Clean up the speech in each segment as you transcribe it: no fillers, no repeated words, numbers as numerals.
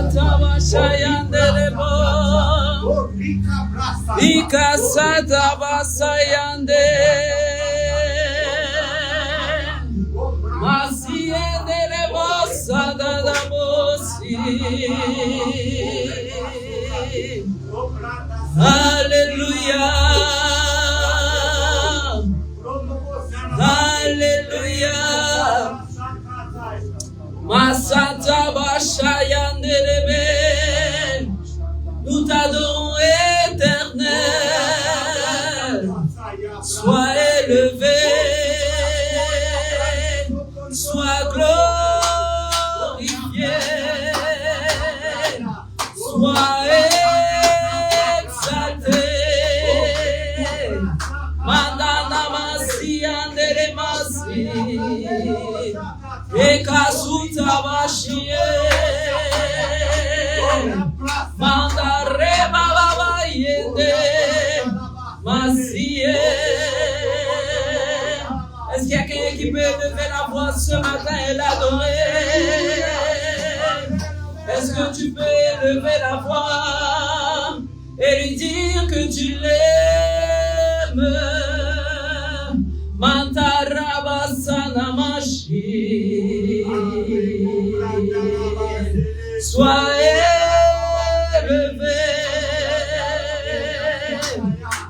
Masata Bashayandelebo Ikasata Basayande Masiendelebo Sadadabosi. Alléluia. Alléluia. Masata Bashayandelebe. Nous t'adorons éternel. Sois élevé. Sois glorifié. Sois exalté. Mandana Masi Andere Masi. Ekasuta Bashie. Mandare Baba Yende Masie. Est-ce qu'il y a quelqu'un qui peut lever la voix ce matin et l'adorer? Est-ce que tu peux lever la voix et lui dire que tu l'aimes? Mantarabasana Mashi. Sois élevé,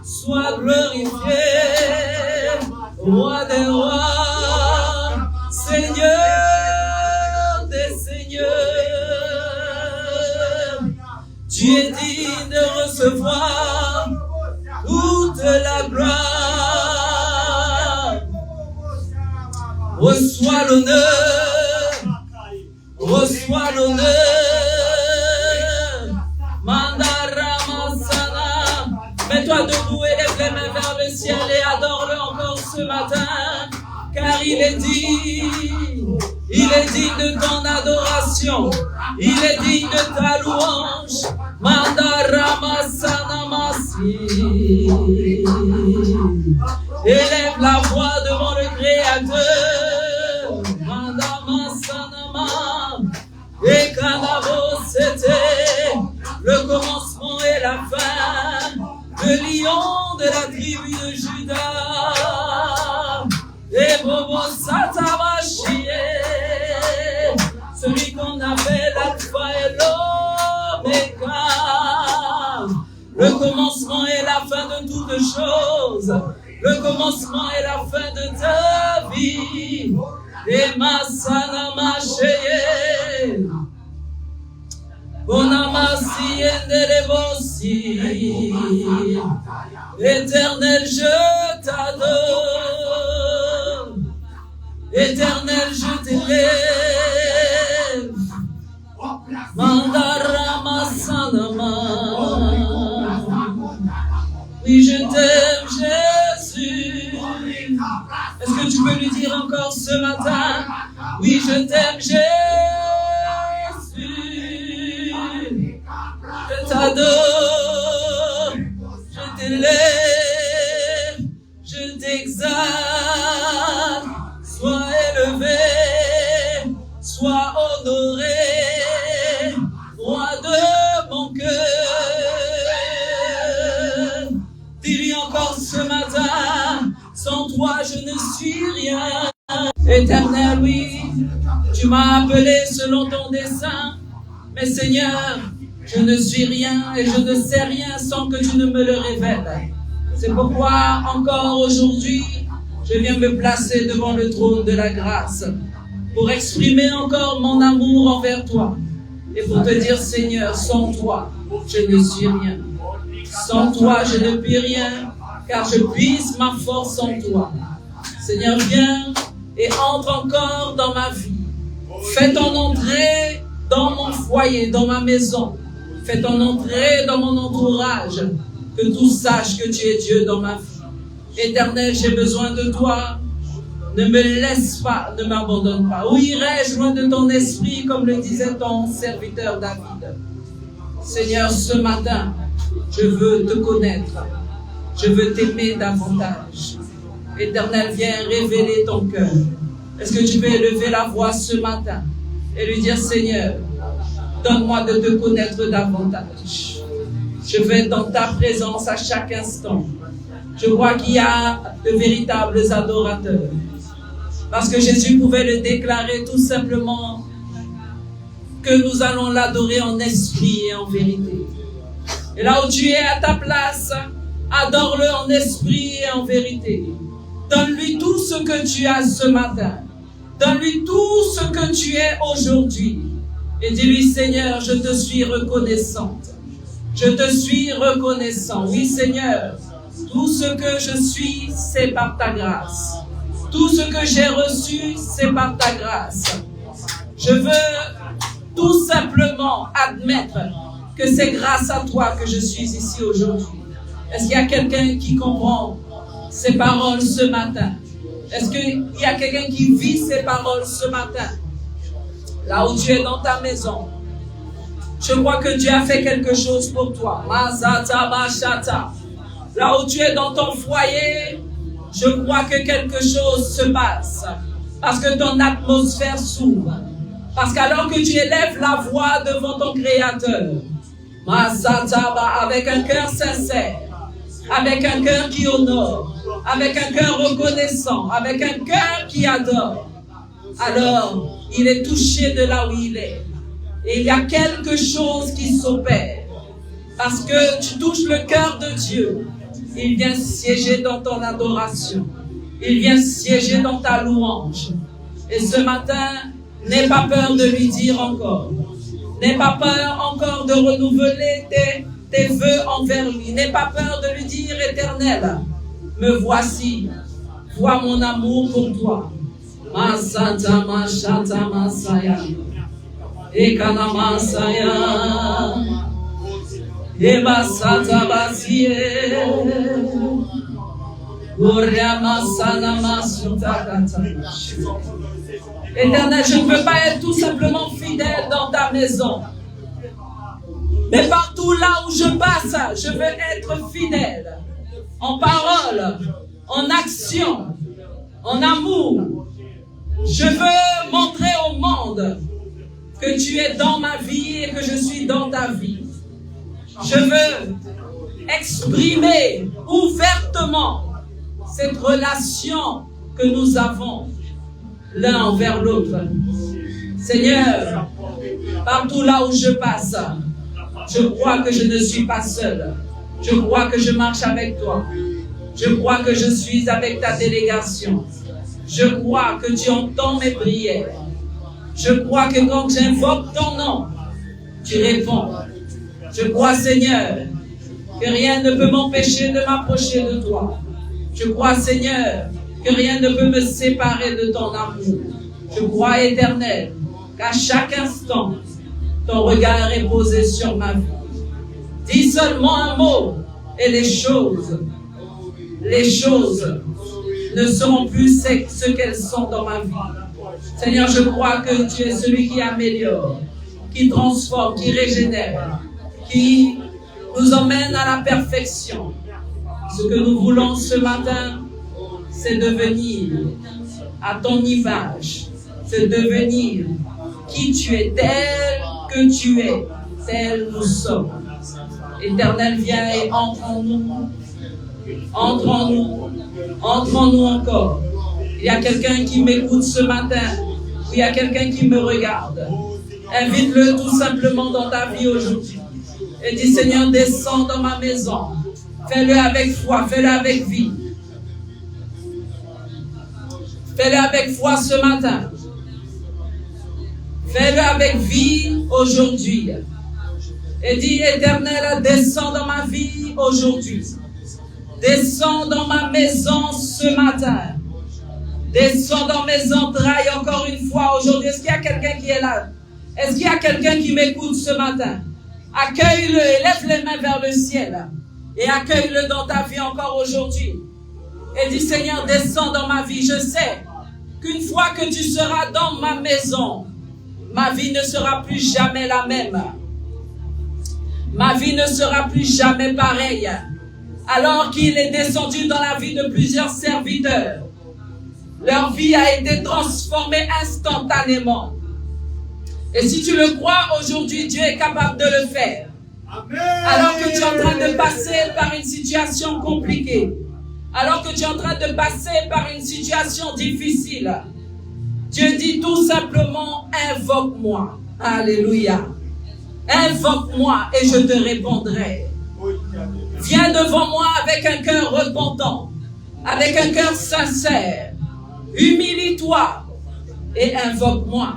sois glorifié, roi des rois, Seigneur des seigneurs. Tu es digne de recevoir toute la gloire. Reçois l'honneur, reçois l'honneur. Mets-toi debout et lève les mains vers le ciel et adore-le encore ce matin, car il est digne de ton adoration, il est digne de ta louange. Mandaramassanamasi. Élève la voix devant le Créateur. Mandaramassanama. Et Kanavo, c'était le commencement et la fin. Le lion de la tribu de Juda, et Bobo Satabashie, celui qu'on appelle Alpha et l'Oméga, le commencement et la fin de toutes choses, le commencement et la fin de ta vie, et Masana Macheye. Bonamasi Endelebosi. Éternel, je t'adore. Éternel, je t'élève. Mandarama Sanama. Oui, je t'aime, Jésus. Est-ce que tu peux lui dire encore ce matin? Oui, je t'aime, Jésus. Je t'adore, je t'élève, je t'exalte. Sois élevé, sois honoré, roi de mon cœur. Dis-lui encore ce matin, sans toi je ne suis rien. Éternel, oui, tu m'as appelé selon ton dessein, mais Seigneur, je ne suis rien et je ne sais rien sans que tu ne me le révèles. C'est pourquoi encore aujourd'hui, je viens me placer devant le trône de la grâce pour exprimer encore mon amour envers toi et pour te dire, Seigneur, sans toi, je ne suis rien. Sans toi, je ne puis rien, car je puise ma force en toi. Seigneur, viens et entre encore dans ma vie. Fais ton entrée dans mon foyer, dans ma maison. Fais ton entrée dans mon entourage, que tous sachent que tu es Dieu dans ma vie. Éternel, j'ai besoin de toi. Ne me laisse pas, ne m'abandonne pas. Où irai-je loin de ton esprit, comme le disait ton serviteur David? Seigneur, ce matin, je veux te connaître. Je veux t'aimer davantage. Éternel, viens révéler ton cœur. Est-ce que tu peux élever la voix ce matin et lui dire, Seigneur, Donne-moi de te connaître davantage. Je veux être dans ta présence à chaque instant. Je crois qu'il y a de véritables adorateurs. Parce que Jésus pouvait le déclarer tout simplement que nous allons l'adorer en esprit et en vérité. Et là où tu es à ta place, adore-le en esprit et en vérité. Donne-lui tout ce que tu as ce matin. Donne-lui tout ce que tu es aujourd'hui. Et dis-lui, Seigneur, je te suis reconnaissante. Je te suis reconnaissant. Oui, Seigneur, tout ce que je suis, c'est par ta grâce. Tout ce que j'ai reçu, c'est par ta grâce. Je veux tout simplement admettre que c'est grâce à toi que je suis ici aujourd'hui. Est-ce qu'il y a quelqu'un qui comprend ces paroles ce matin? Est-ce qu'il y a quelqu'un qui vit ces paroles ce matin? Là où tu es dans ta maison, je crois que Dieu a fait quelque chose pour toi. Là où tu es dans ton foyer, je crois que quelque chose se passe. Parce que ton atmosphère s'ouvre. Parce qu'alors que tu élèves la voix devant ton Créateur, avec un cœur sincère, avec un cœur qui honore, avec un cœur reconnaissant, avec un cœur qui adore, alors il est touché de là où il est. Et il y a quelque chose qui s'opère. Parce que tu touches le cœur de Dieu. Il vient siéger dans ton adoration. Il vient siéger dans ta louange. Et ce matin, n'aie pas peur de lui dire encore. N'aie pas peur encore de renouveler tes vœux envers lui. N'aie pas peur de lui dire, Éternel, me voici. Vois mon amour pour toi. Masata mashata masaya. Ekana masaya. Ebasata basie. Oriama sanama sutakata. Éternel, je ne veux pas être tout simplement fidèle dans ta maison. Mais partout là où je passe, je veux être fidèle. En parole, en action, en amour. Je veux montrer au monde que tu es dans ma vie et que je suis dans ta vie. Je veux exprimer ouvertement cette relation que nous avons l'un envers l'autre. Seigneur, partout là où je passe, je crois que je ne suis pas seul. Je crois que je marche avec toi. Je crois que je suis avec ta délégation. Je crois que tu entends mes prières. Je crois que quand j'invoque ton nom, tu réponds. Je crois, Seigneur, que rien ne peut m'empêcher de m'approcher de toi. Je crois, Seigneur, que rien ne peut me séparer de ton amour. Je crois, Éternel, qu'à chaque instant, ton regard est posé sur ma vie. Dis seulement un mot et les choses ne seront plus ce qu'elles sont dans ma vie. Seigneur, je crois que tu es celui qui améliore, qui transforme, qui régénère, qui nous emmène à la perfection. Ce que nous voulons ce matin, c'est devenir à ton image, c'est devenir qui tu es, tel que tu es, tel nous sommes. Éternel, viens et entre en nous. Entre en nous. Entre en nous encore. Il y a quelqu'un qui m'écoute ce matin. Il y a quelqu'un qui me regarde. Invite-le tout simplement dans ta vie aujourd'hui. Et dis, Seigneur, descends dans ma maison. Fais-le avec foi, fais-le avec vie. Fais-le avec foi ce matin. Fais-le avec vie aujourd'hui. Et dis, Éternel, descends dans ma vie aujourd'hui. Descends dans ma maison ce matin. Descends dans mes entrailles encore une fois aujourd'hui. Est-ce qu'il y a quelqu'un qui est là? Est-ce qu'il y a quelqu'un qui m'écoute ce matin? Accueille-le et lève les mains vers le ciel. Et accueille-le dans ta vie encore aujourd'hui. Et dis, Seigneur, descends dans ma vie. Je sais qu'une fois que tu seras dans ma maison, ma vie ne sera plus jamais la même. Ma vie ne sera plus jamais pareille. Alors qu'il est descendu dans la vie de plusieurs serviteurs, leur vie a été transformée instantanément. Et si tu le crois, aujourd'hui, Dieu est capable de le faire. Alors que tu es en train de passer par une situation compliquée, alors que tu es en train de passer par une situation difficile, Dieu dit tout simplement, invoque-moi. Alléluia. Invoque-moi et je te répondrai. Viens devant moi avec un cœur repentant, avec un cœur sincère. Humilie-toi et invoque-moi.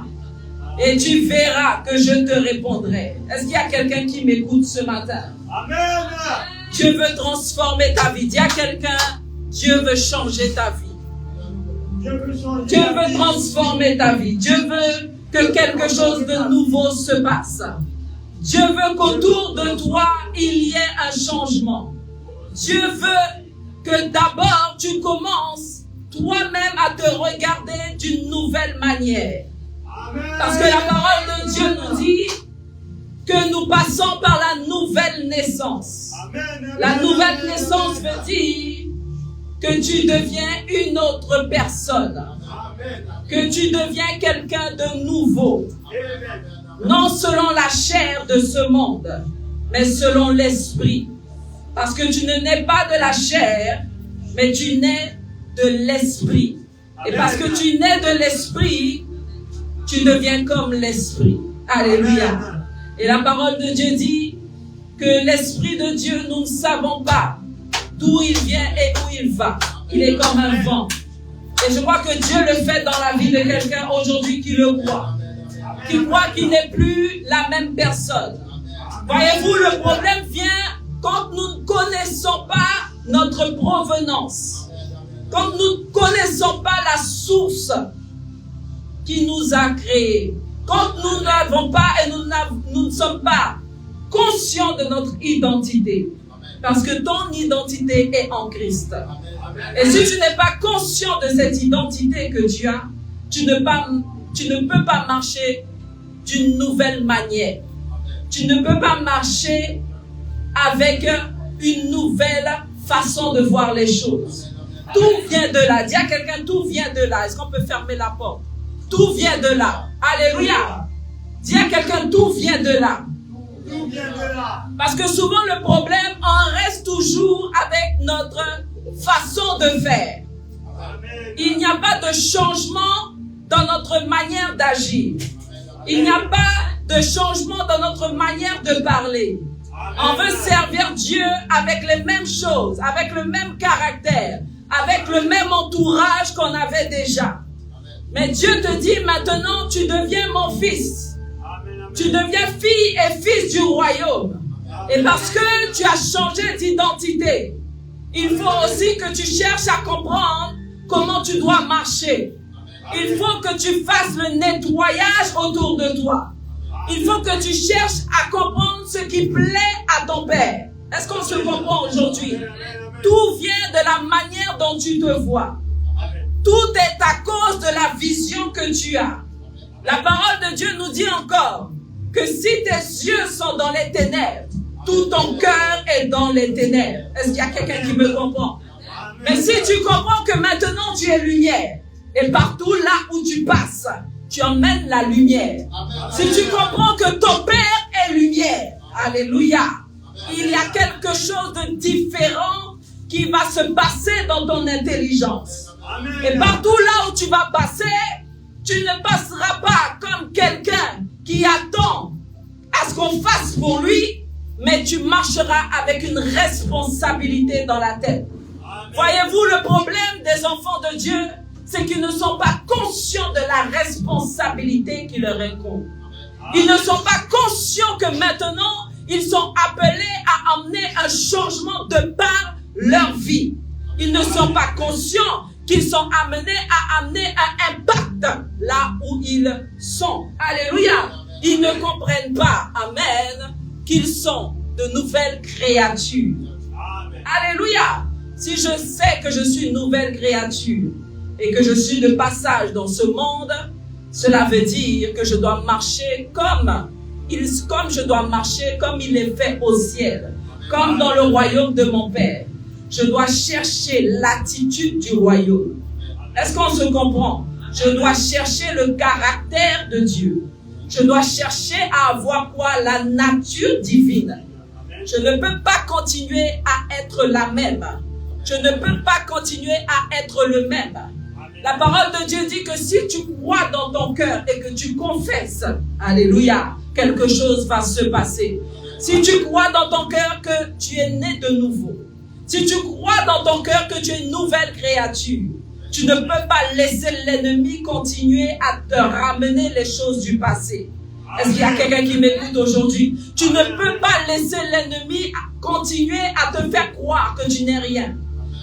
Et tu verras que je te répondrai. Est-ce qu'il y a quelqu'un qui m'écoute ce matin? Amen. Dieu veut transformer ta vie. Dis à quelqu'un, Dieu veut changer ta vie. Dieu veut transformer ta vie. Dieu veut que quelque chose de nouveau se passe. Dieu veut qu'autour de toi, il y ait un changement. Dieu veut que d'abord tu commences toi-même à te regarder d'une nouvelle manière. Parce que la parole de Dieu nous dit que nous passons par la nouvelle naissance. La nouvelle naissance veut dire que tu deviens une autre personne. Que tu deviens quelqu'un de nouveau. Non selon la chair de ce monde, mais selon l'esprit. Parce que tu ne nais pas de la chair, mais tu nais de l'esprit. Et parce que tu nais de l'esprit, tu deviens comme l'esprit. Alléluia. Et la parole de Dieu dit que l'esprit de Dieu, nous ne savons pas d'où il vient et où il va. Il est comme un vent. Et je crois que Dieu le fait dans la vie de quelqu'un aujourd'hui qui le croit. Qui croit qu'il n'est plus la même personne. Voyez-vous, le problème vient quand nous ne connaissons pas notre provenance. Quand nous ne connaissons pas la source qui nous a créés. Quand nous n'avons pas et nous ne sommes pas conscients de notre identité. Parce que ton identité est en Christ. Et si tu n'es pas conscient de cette identité que tu as, tu ne peux pas marcher d'une nouvelle manière. Tu ne peux pas marcher avec une nouvelle façon de voir les choses. Tout vient de là. Dis à quelqu'un, tout vient de là. Est-ce qu'on peut fermer la porte? Tout vient de là. Alléluia. Dis à quelqu'un, tout vient de là. Tout vient de là. Parce que souvent le problème en reste toujours avec notre façon de faire. Amen. Il n'y a pas de changement dans notre manière d'agir. Il n'y a pas de changement dans notre manière de parler. On veut servir Dieu avec les mêmes choses, avec le même caractère, avec le même entourage qu'on avait déjà. Mais Dieu te dit maintenant, tu deviens mon fils. Tu deviens fille et fils du royaume. Et parce que tu as changé d'identité, il faut aussi que tu cherches à comprendre comment tu dois marcher. Il faut que tu fasses le nettoyage autour de toi. Il faut que tu cherches à comprendre ce qui plaît à ton Père. Est-ce qu'on se comprend aujourd'hui? Tout vient de la manière dont tu te vois. Tout est à cause de la vision que tu as. La parole de Dieu nous dit encore que si tes yeux sont dans les ténèbres, tout ton cœur est dans les ténèbres. Est-ce qu'il y a quelqu'un qui me comprend? Mais si tu comprends que maintenant tu es lumière, et partout là où tu passes, tu emmènes la lumière. Si tu comprends que ton Père est lumière, alléluia, il y a quelque chose de différent qui va se passer dans ton intelligence. Et partout là où tu vas passer, tu ne passeras pas comme quelqu'un qui attend à ce qu'on fasse pour lui, mais tu marcheras avec une responsabilité dans la tête. Voyez-vous, le problème des enfants de Dieu, c'est qu'ils ne sont pas conscients de la responsabilité qui leur incombe. Ils ne sont pas conscients que maintenant, ils sont appelés à emmener un changement de par leur vie. Ils ne sont pas conscients qu'ils sont amenés à amener un impact là où ils sont. Alléluia. Ils ne comprennent pas, amen, qu'ils sont de nouvelles créatures. Alléluia. Si je sais que je suis une nouvelle créature et que je suis de passage dans ce monde, cela veut dire que je dois marcher comme je dois marcher comme il est fait au ciel, comme dans le royaume de mon Père. Je dois chercher l'attitude du royaume. Est-ce qu'on se comprend? Je dois chercher le caractère de Dieu. Je dois chercher à avoir quoi? La nature divine. Je ne peux pas continuer à être la même. Je ne peux pas continuer à être le même. La parole de Dieu dit que si tu crois dans ton cœur et que tu confesses, alléluia, quelque chose va se passer. Si tu crois dans ton cœur que tu es né de nouveau, si tu crois dans ton cœur que tu es une nouvelle créature, tu ne peux pas laisser l'ennemi continuer à te ramener les choses du passé. Est-ce qu'il y a quelqu'un qui m'écoute aujourd'hui? Tu ne peux pas laisser l'ennemi continuer à te faire croire que tu n'es rien.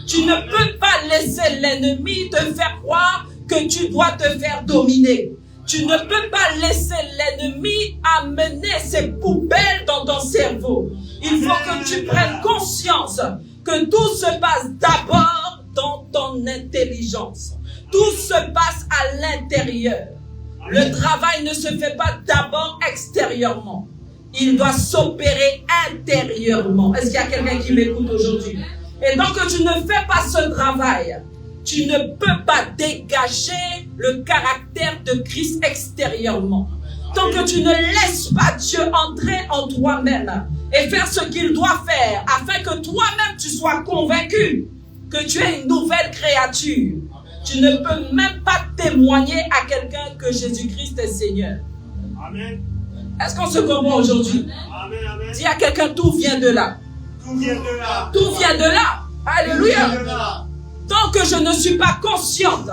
Tu ne peux pas laisser l'ennemi te faire croire que tu dois te faire dominer. Tu ne peux pas laisser l'ennemi amener ses poubelles dans ton cerveau. Il faut que tu prennes conscience que tout se passe d'abord dans ton intelligence. Tout se passe à l'intérieur. Le travail ne se fait pas d'abord extérieurement. Il doit s'opérer intérieurement. Est-ce qu'il y a quelqu'un qui m'écoute aujourd'hui? Et donc que tu ne fais pas ce travail, tu ne peux pas dégager le caractère de Christ extérieurement. Tant que tu ne laisses pas Dieu entrer en toi-même et faire ce qu'il doit faire afin que toi-même tu sois convaincu que tu es une nouvelle créature, tu ne peux même pas témoigner à quelqu'un que Jésus-Christ est Seigneur. Amen. Est-ce qu'on se comprend aujourd'hui? Amen, amen. Dis à quelqu'un, tout vient de là. Tout vient de là. Tout vient de là. Alléluia. Tout vient de là. Tant que je ne suis pas consciente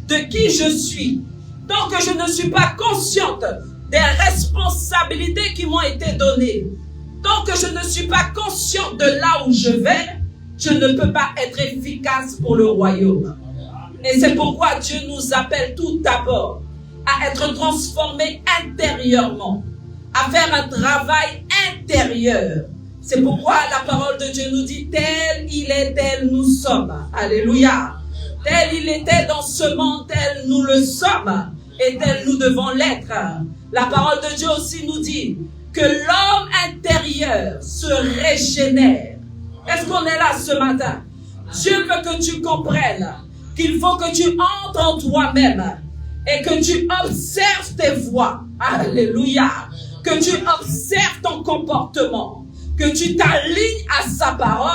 de qui je suis, tant que je ne suis pas consciente des responsabilités qui m'ont été données, tant que je ne suis pas consciente de là où je vais, je ne peux pas être efficace pour le royaume. Et c'est pourquoi Dieu nous appelle tout d'abord à être transformés intérieurement, à faire un travail intérieur. C'est pourquoi la parole de Dieu nous dit, tel il est, tel nous sommes. Alléluia. Tel il était dans ce monde, tel nous le sommes. Et tel nous devons l'être. La parole de Dieu aussi nous dit que l'homme intérieur se régénère. Est-ce qu'on est là ce matin? Dieu veut que tu comprennes qu'il faut que tu entres en toi-même et que tu observes tes voies. Alléluia. Que tu observes ton comportement. Que tu t'alignes à sa parole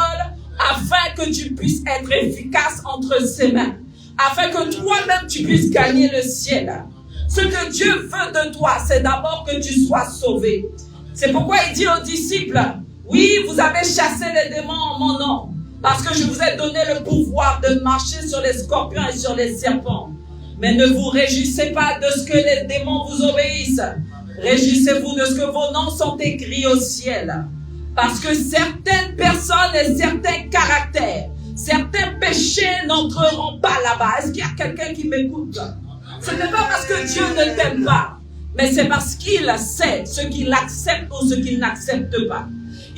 afin que tu puisses être efficace entre ses mains. Afin que toi-même tu puisses gagner le ciel. Ce que Dieu veut de toi, c'est d'abord que tu sois sauvé. C'est pourquoi il dit aux disciples, oui, vous avez chassé les démons en mon nom, parce que je vous ai donné le pouvoir de marcher sur les scorpions et sur les serpents. Mais ne vous réjouissez pas de ce que les démons vous obéissent. Réjouissez-vous de ce que vos noms sont écrits au ciel. Parce que certaines personnes et certains caractères, certains péchés n'entreront pas là-bas. Est-ce qu'il y a quelqu'un qui m'écoute? Ce n'est pas parce que Dieu ne t'aime pas, mais c'est parce qu'il sait ce qu'il accepte ou ce qu'il n'accepte pas.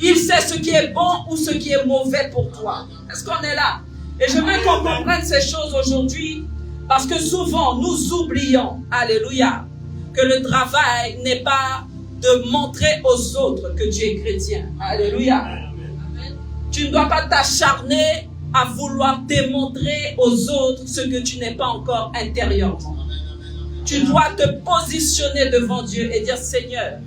Il sait ce qui est bon ou ce qui est mauvais pour toi. Est-ce qu'on est là? Et je veux qu'on comprenne ces choses aujourd'hui, parce que souvent nous oublions, alléluia, que le travail n'est pas de montrer aux autres que tu es chrétien. Alléluia. Tu ne dois pas t'acharner à vouloir démontrer aux autres ce que tu n'es pas encore intérieurement. Tu dois te positionner devant Dieu et dire, Seigneur,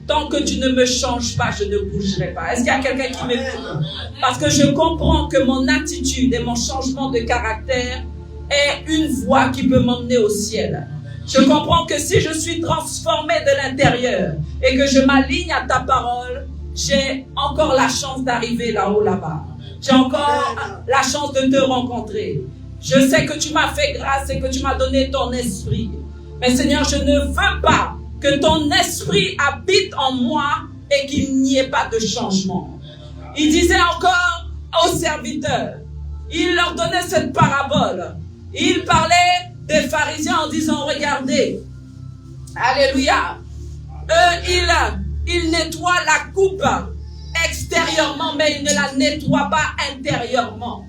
tant que tu ne me changes pas, je ne bougerai pas. Est-ce qu'il y a quelqu'un qui m'écoute? Parce que je comprends que mon attitude et mon changement de caractère est une voie qui peut m'emmener au ciel. Je comprends que si je suis transformé de l'intérieur et que je m'aligne à ta parole, j'ai encore la chance d'arriver là-haut, là-bas. J'ai encore la chance de te rencontrer. Je sais que tu m'as fait grâce et que tu m'as donné ton esprit. Mais Seigneur, je ne veux pas que ton esprit habite en moi et qu'il n'y ait pas de changement. Il disait encore aux serviteurs, il leur donnait cette parabole. Il parlait des pharisiens en disant, regardez, alléluia, eux, ils nettoient la coupe extérieurement, mais ils ne la nettoient pas intérieurement.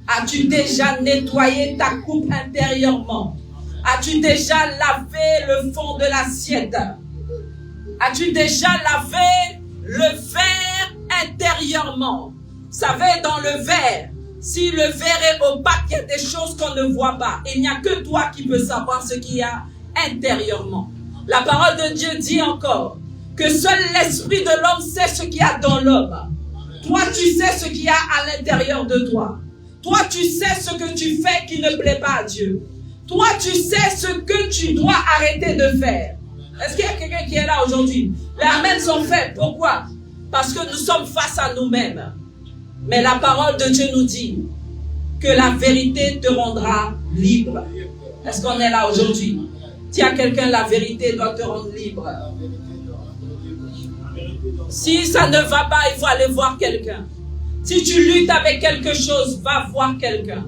As-tu déjà nettoyé ta coupe intérieurement? As-tu déjà lavé le fond de l'assiette? As-tu déjà lavé le verre intérieurement? Vous savez, dans le verre, si le verre est opaque, il y a des choses qu'on ne voit pas. Il n'y a que toi qui peux savoir ce qu'il y a intérieurement. La parole de Dieu dit encore que seul l'esprit de l'homme sait ce qu'il y a dans l'homme. Toi, tu sais ce qu'il y a à l'intérieur de toi. Toi, tu sais ce que tu fais qui ne plaît pas à Dieu. Toi, tu sais ce que tu dois arrêter de faire. Est-ce qu'il y a quelqu'un qui est là aujourd'hui? Les amens sont faits. Pourquoi? Parce que nous sommes face à nous-mêmes. Mais la parole de Dieu nous dit que la vérité te rendra libre. Est-ce qu'on est là aujourd'hui? Dis à quelqu'un, la vérité doit te rendre libre. Si ça ne va pas, il faut aller voir quelqu'un. Si tu luttes avec quelque chose, va voir quelqu'un.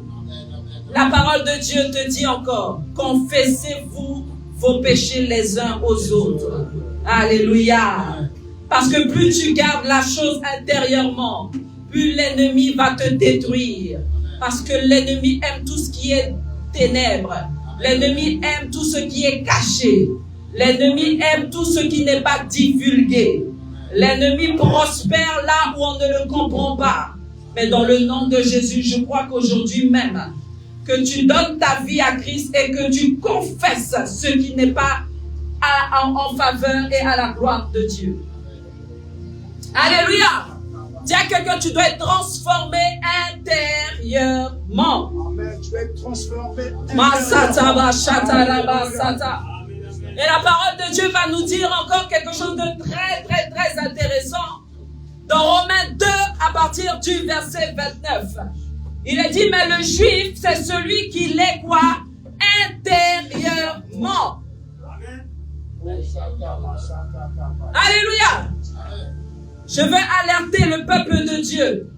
La parole de Dieu te dit encore, confessez-vous vos péchés les uns aux autres. Alléluia. Parce que plus tu gardes la chose intérieurement, plus l'ennemi va te détruire. Parce que l'ennemi aime tout ce qui est ténèbres. L'ennemi aime tout ce qui est caché. L'ennemi aime tout ce qui n'est pas divulgué. L'ennemi prospère là où on ne le comprend pas. Mais dans le nom de Jésus, je crois qu'aujourd'hui même, que tu donnes ta vie à Christ et que tu confesses ce qui n'est pas en faveur et à la gloire de Dieu. Alléluia. Dis à quelqu'un, tu dois être transformé intérieurement. Amen. Tu dois être transformé Et la parole de Dieu va nous dire encore quelque chose de très, très, très intéressant. Dans Romains 2, à partir du verset 29. Il est dit, mais le juif, c'est celui qui l'est quoi? Intérieurement. Alléluia. Je veux alerter le peuple de Dieu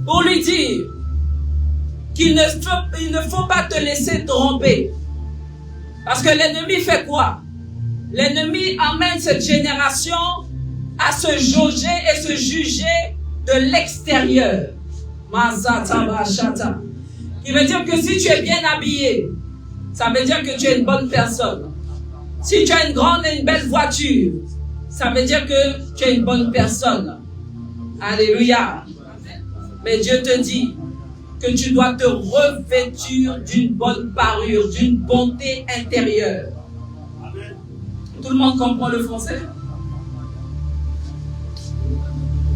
pour lui dire qu'il ne faut pas te laisser tromper. Parce que l'ennemi fait quoi? L'ennemi amène cette génération à se jauger et se juger de l'extérieur. Qui veut dire que si tu es bien habillé, ça veut dire que tu es une bonne personne. Si tu as une grande et une belle voiture, ça veut dire que tu es une bonne personne. Alléluia. Mais Dieu te dit que tu dois te revêtir d'une bonne parure, d'une bonté intérieure. Tout le monde comprend le français?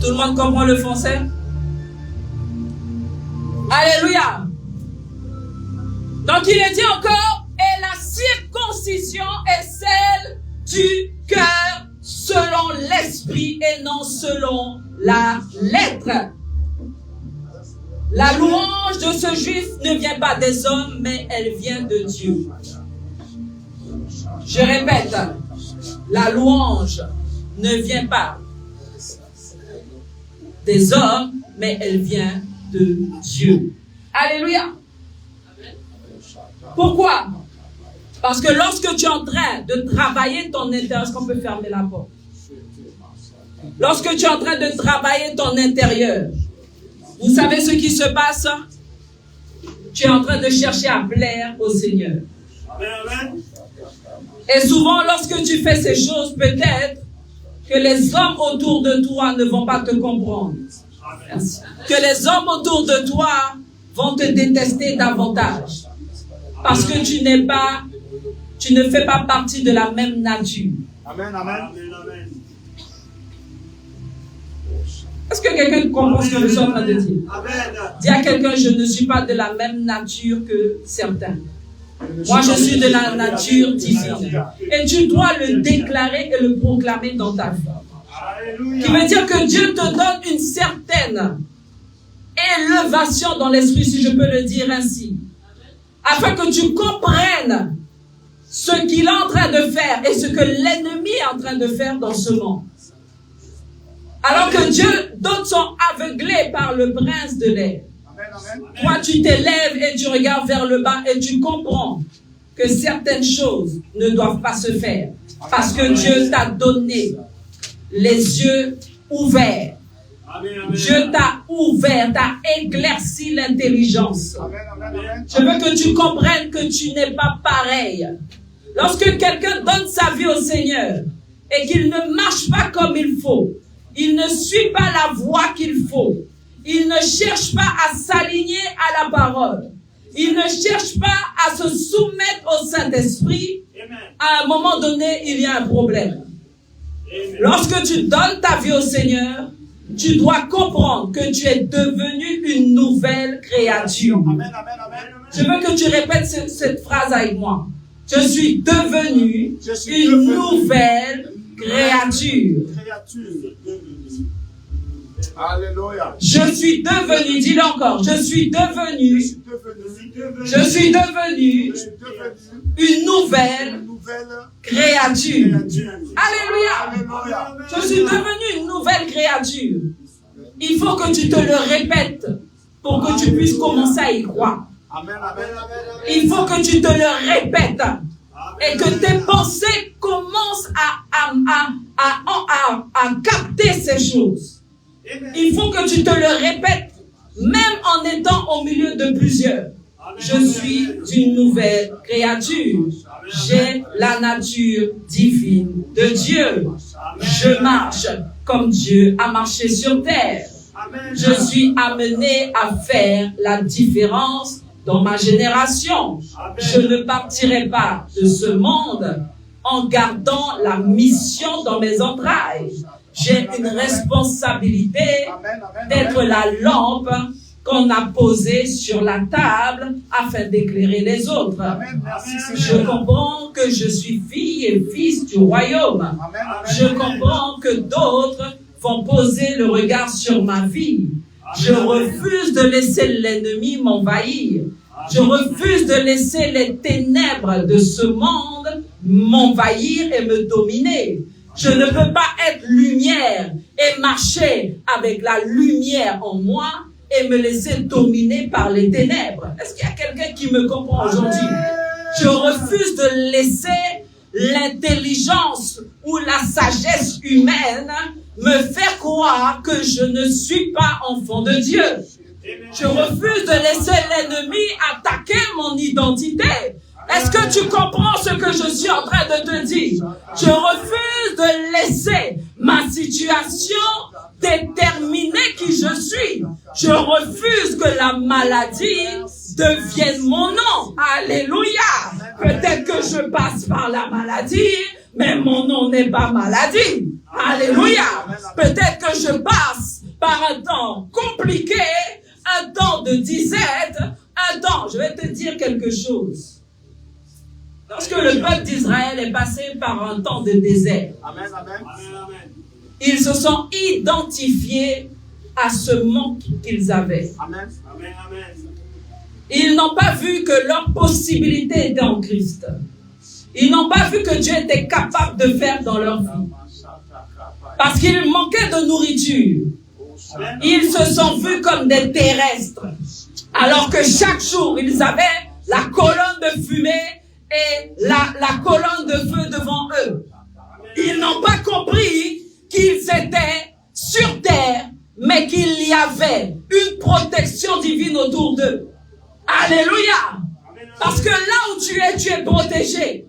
Tout le monde comprend le français? Alléluia. Donc il est dit encore, et la circoncision est celle du cœur selon l'esprit et non selon la lettre. La louange de ce juif ne vient pas des hommes, mais elle vient de Dieu. Je répète, la louange ne vient pas des hommes, mais elle vient de Dieu. Alléluia. Pourquoi? Parce que lorsque tu es en train de travailler ton intérieur, est-ce qu'on peut fermer la porte? Lorsque tu es en train de travailler ton intérieur, vous savez ce qui se passe? Tu es en train de chercher à plaire au Seigneur. Amen. Et souvent, lorsque tu fais ces choses, peut-être que les hommes autour de toi ne vont pas te comprendre. Merci. Que les hommes autour de toi vont te détester davantage. Parce que tu ne fais pas partie de la même nature. Amen, amen. Est-ce que quelqu'un comprend ce que je suis en train de dire? Amen. Dis à quelqu'un, je ne suis pas de la même nature que certains. Moi, je suis de la nature divine. Et tu dois le déclarer et le proclamer dans ta vie. Qui veut dire que Dieu te donne une certaine élévation dans l'esprit, si je peux le dire ainsi. Afin que tu comprennes ce qu'il est en train de faire et ce que l'ennemi est en train de faire dans ce monde. Alors que Dieu, d'autres sont aveuglés par le prince de l'air. Toi, tu t'élèves et tu regardes vers le bas et tu comprends que certaines choses ne doivent pas se faire. Parce que Dieu t'a donné les yeux ouverts. Dieu t'a ouvert, t'a éclairci l'intelligence. Je veux que tu comprennes que tu n'es pas pareil. Lorsque quelqu'un donne sa vie au Seigneur et qu'il ne marche pas comme il faut, il ne suit pas la voie qu'il faut, il ne cherche pas à s'aligner à la parole, il ne cherche pas à se soumettre au Saint-Esprit, à un moment donné, il y a un problème. Amen. Lorsque tu donnes ta vie au Seigneur, tu dois comprendre que tu es devenu une nouvelle créature. Amen, amen, amen. Je veux que tu répètes cette phrase avec moi. Je suis devenu une nouvelle créature. Alléluia. Je suis devenu, dis-le encore, je suis devenu une nouvelle créature. Alléluia. Je suis devenu une nouvelle créature. Il faut que tu te le répètes pour que tu puisses commencer à y croire. Amen, amen, amen. Il faut que tu te le répètes et que tes pensées commencent à capter ces choses. Il faut que tu te le répètes, même en étant au milieu de plusieurs. Je suis une nouvelle créature. J'ai la nature divine de Dieu. Je marche comme Dieu a marché sur terre. Je suis amené à faire la différence dans ma génération. Je ne partirai pas de ce monde en gardant la mission dans mes entrailles. J'ai une responsabilité d'être la lampe qu'on a posée sur la table afin d'éclairer les autres. Je comprends que je suis fille et fils du royaume. Je comprends que d'autres vont poser le regard sur ma vie. Je refuse de laisser l'ennemi m'envahir. Je refuse de laisser les ténèbres de ce monde m'envahir et me dominer. Je ne peux pas être lumière et marcher avec la lumière en moi et me laisser dominer par les ténèbres. Est-ce qu'il y a quelqu'un qui me comprend aujourd'hui? Je refuse de laisser l'intelligence ou la sagesse humaine me faire croire que je ne suis pas enfant de Dieu. Je refuse de laisser l'ennemi attaquer mon identité. Est-ce que tu comprends ce que je suis en train de te dire? Je refuse de laisser ma situation déterminer qui je suis. Je refuse que la maladie devienne mon nom. Alléluia. Peut-être que je passe par la maladie, mais mon nom n'est pas maladie. Alléluia. Peut-être que je passe par un temps compliqué, un temps de disette, un temps, je vais te dire quelque chose. Lorsque le peuple d'Israël est passé par un temps de désert, ils se sont identifiés à ce manque qu'ils avaient. Ils n'ont pas vu que leur possibilité était en Christ. Ils n'ont pas vu que Dieu était capable de faire dans leur vie. Parce qu'ils manquaient de nourriture. Ils se sont vus comme des terrestres. Alors que chaque jour, ils avaient la colonne de fumée et la colonne de feu devant eux. Ils n'ont pas compris qu'ils étaient sur terre, mais qu'il y avait une protection divine autour d'eux. Alléluia! Parce que là où tu es protégé.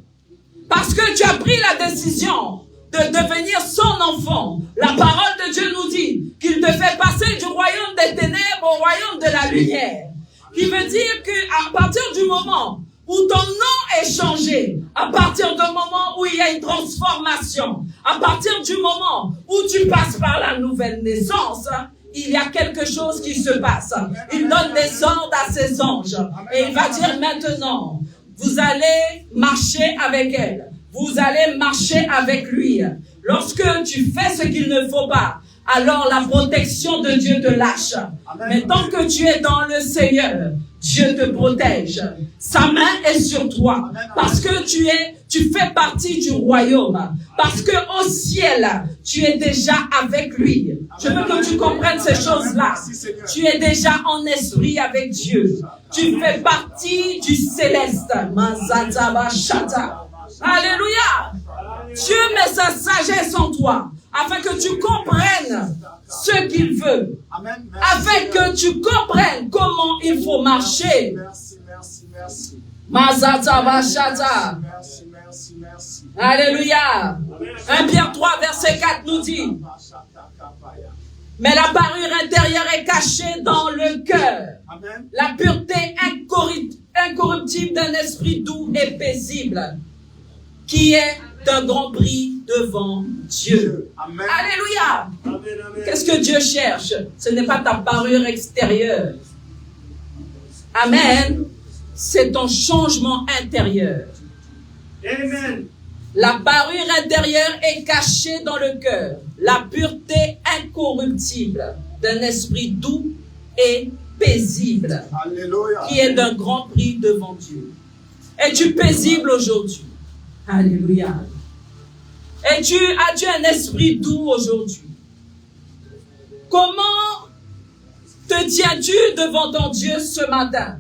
Parce que tu as pris la décision de devenir son enfant. La parole de Dieu nous dit qu'il te fait passer du royaume des ténèbres au royaume de la lumière. Qui veut dire qu'à partir du moment où ton nom est changé, à partir du moment où il y a une transformation, à partir du moment où tu passes par la nouvelle naissance, il y a quelque chose qui se passe. Il donne des ordres à ses anges. Et il va dire maintenant, vous allez marcher avec elle. Vous allez marcher avec lui. Lorsque tu fais ce qu'il ne faut pas, alors la protection de Dieu te lâche. Mais tant que tu es dans le Seigneur, Dieu te protège. Sa main est sur toi. Parce que tu fais partie du royaume. Parce que au ciel, tu es déjà avec lui. Je veux que tu comprennes ces choses-là. Tu es déjà en esprit avec Dieu. Tu fais partie du céleste. Alléluia. Dieu met sa sagesse en toi afin que tu comprennes ce qu'il veut. Afin que tu comprennes comment il faut marcher. Alléluia. 1 Pierre 3 verset 4 nous dit: mais la parure intérieure est cachée dans le cœur. La pureté incorruptible d'un esprit doux et paisible. qui est d'un grand prix devant Dieu. Amen. Alléluia. Amen. Amen. Qu'est-ce que Dieu cherche? Ce n'est pas ta parure extérieure. Amen. C'est ton changement intérieur. Amen. La parure intérieure est cachée dans le cœur. La pureté incorruptible d'un esprit doux et paisible, Alléluia. qui est d'un grand prix devant Dieu. Es-tu paisible aujourd'hui? Alléluia. As-tu un esprit doux aujourd'hui? Comment te tiens-tu devant ton Dieu ce matin?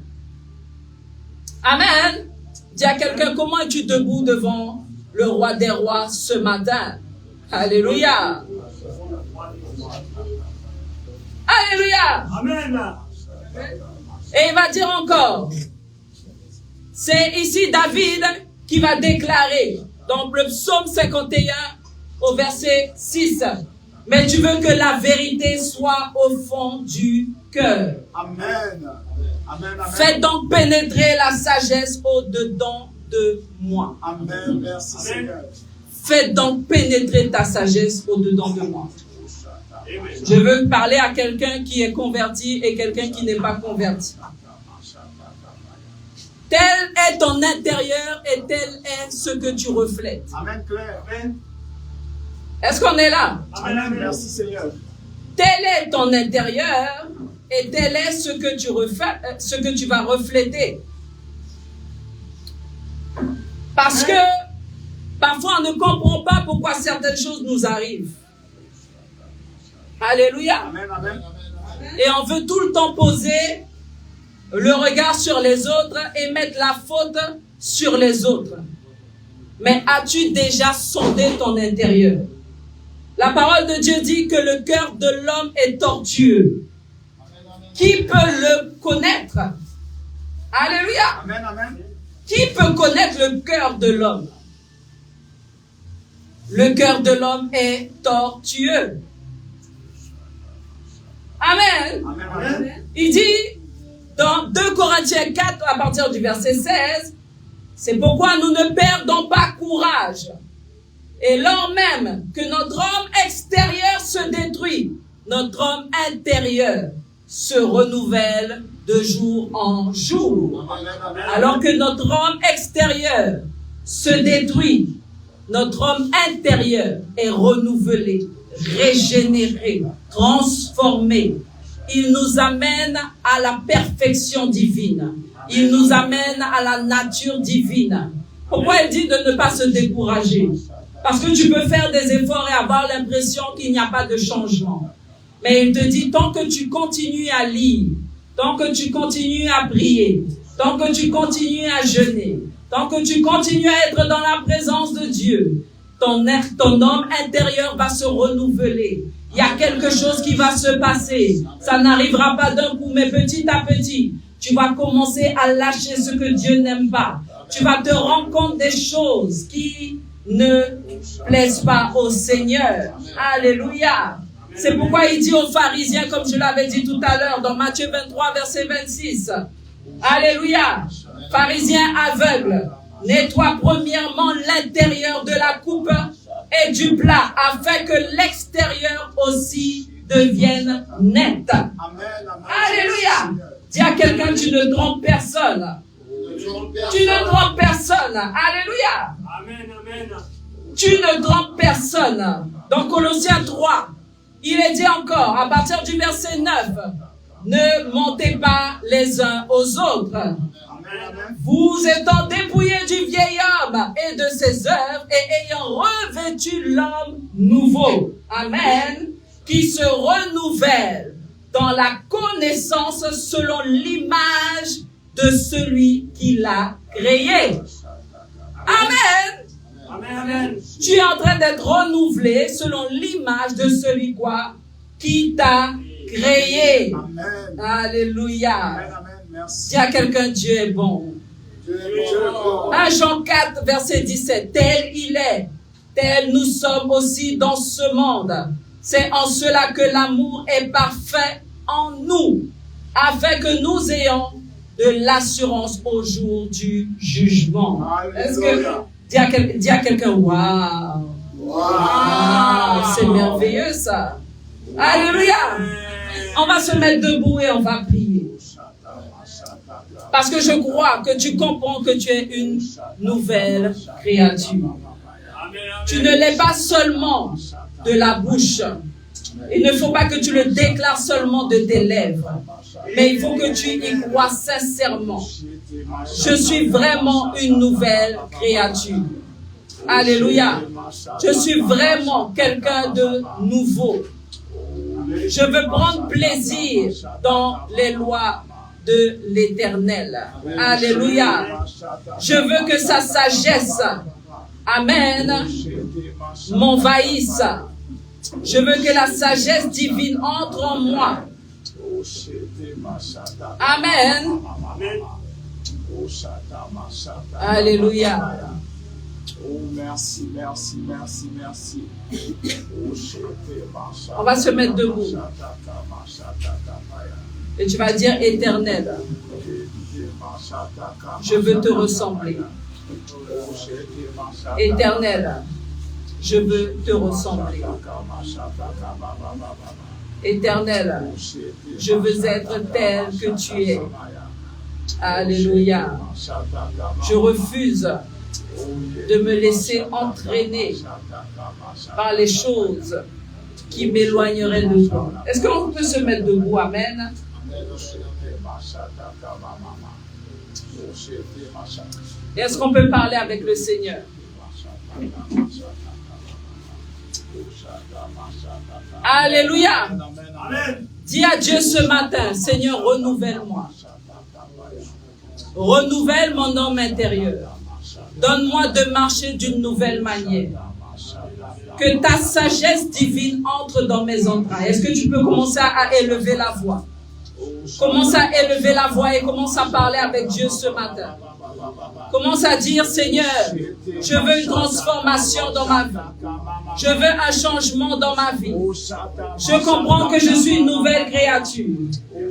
Amen. Dis à quelqu'un, comment es-tu debout devant le roi des rois ce matin? Alléluia. Alléluia. Amen. Et il va dire encore, c'est ici David qui va déclarer dans le psaume 51 au verset 6, mais tu veux que la vérité soit au fond du cœur. Amen. Amen. Amen. Fais donc pénétrer la sagesse au-dedans de moi. Amen. Merci Amen. Seigneur. Fais donc pénétrer ta sagesse au-dedans de moi. Amen. Je veux parler à quelqu'un qui est converti et quelqu'un qui n'est pas converti. Tel est ton intérieur et tel est ce que tu reflètes. Amen. Claire. Amen. Est-ce qu'on est là? Amen. Merci Seigneur. Tel est ton intérieur et tel est ce que tu reflètes, ce que tu vas refléter. Parce que parfois on ne comprend pas pourquoi certaines choses nous arrivent. Alléluia. Amen. Amen. Et on veut tout le temps poser le regard sur les autres et mettre la faute sur les autres. Mais as-tu déjà sondé ton intérieur? La parole de Dieu dit que le cœur de l'homme est tortueux. Qui peut le connaître? Alléluia. Amen. Amen. Qui peut connaître le cœur de l'homme? Le cœur de l'homme est tortueux. Amen. Amen. Amen. Il dit dans 2 Corinthiens 4 à partir du verset 16, c'est pourquoi nous ne perdons pas courage. Et lors même que notre homme extérieur se détruit, notre homme intérieur se renouvelle de jour en jour. Amen. Amen. Alors que notre homme extérieur se détruit, notre homme intérieur est renouvelé, régénéré, transformé. Il nous amène à la perfection divine. Il nous amène à la nature divine. Pourquoi il dit de ne pas se décourager? Parce que tu peux faire des efforts et avoir l'impression qu'il n'y a pas de changement. Mais il te dit, tant que tu continues à lire, tant que tu continues à prier, tant que tu continues à jeûner, tant que tu continues à être dans la présence de Dieu, ton homme intérieur va se renouveler. Il y a quelque chose qui va se passer. Ça n'arrivera pas d'un coup, mais petit à petit, tu vas commencer à lâcher ce que Dieu n'aime pas. Tu vas te rendre compte des choses qui ne plaisent pas au Seigneur. Alléluia. C'est pourquoi il dit aux pharisiens, comme je l'avais dit tout à l'heure, dans Matthieu 23, verset 26. Alléluia. Pharisiens aveugles, nettoie premièrement l'intérieur de la coupe et du plat, afin que l'extérieur aussi devienne net. Amen. Amen. Alléluia. Dis à quelqu'un, tu ne trompes personne. Tu ne trompes personne. Alléluia. Amen. Amen. Tu ne trompes personne. Dans Colossiens 3, il est dit encore, à partir du verset 9, ne mentez pas les uns aux autres. Amen. Amen. Vous étant dépouillés du vieil homme et de ses œuvres et ayant revêtu l'homme nouveau. Amen. Qui se renouvelle dans la connaissance selon l'image de celui qui l'a créé. Amen. Amen. Amen. Tu es en train d'être renouvelé selon l'image de celui quoi? Qui t'a créé. Amen. Alléluia. Amen. Amen. Merci. Dis à quelqu'un, Dieu est bon. Dieu est bon. 1 Jean 4, verset 17. Tel il est, tel nous sommes aussi dans ce monde. C'est en cela que l'amour est parfait en nous, afin que nous ayons de l'assurance au jour du jugement. Est-ce que Dis à quelqu'un, waouh. Wow, c'est merveilleux ça. Alléluia. On va se mettre debout et on va prier. Parce que je crois que tu comprends que tu es une nouvelle créature. Tu ne l'es pas seulement de la bouche. Il ne faut pas que tu le déclares seulement de tes lèvres. Mais il faut que tu y crois sincèrement. Je suis vraiment une nouvelle créature. Alléluia. Je suis vraiment quelqu'un de nouveau. Je veux prendre plaisir dans les lois de l'Éternel. Alléluia. Je veux que sa sagesse, amen, m'envahisse. Je veux que la sagesse divine entre en moi. Amen. Alléluia. Oh, merci, merci, merci, merci. On va se mettre debout. Et tu vas dire Éternel, je veux te ressembler. Éternel, je veux te ressembler. Éternel, je veux être tel que tu es. Alléluia. Je refuse de me laisser entraîner par les choses qui m'éloigneraient de toi. Est-ce qu'on peut se mettre debout? Amen. Est-ce qu'on peut parler avec le Seigneur? Alléluia. Dis à Dieu ce matin, Seigneur, renouvelle-moi. Renouvelle mon homme intérieur. Donne-moi de marcher d'une nouvelle manière. Que ta sagesse divine entre dans mes entrailles. Est-ce que tu peux commencer à élever la voix? Commence à élever la voix et commence à parler avec Dieu ce matin. Commence à dire, Seigneur, je veux une transformation dans ma vie. Je veux un changement dans ma vie. Je comprends que je suis une nouvelle créature.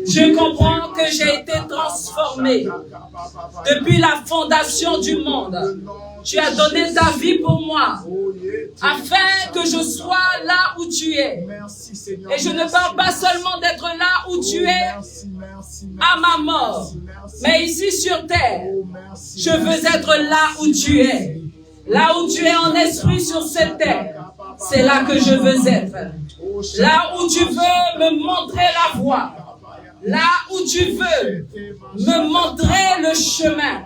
Je comprends que j'ai été transformé depuis la fondation du monde. Tu as donné ta vie pour moi, afin que je sois là où tu es. Et je ne parle pas seulement d'être là où tu es à ma mort, mais ici sur terre, je veux être là où tu es. Là où tu es en esprit sur cette terre, c'est là que je veux être. Là où tu veux me montrer la voie. Là où tu veux me montrer le chemin.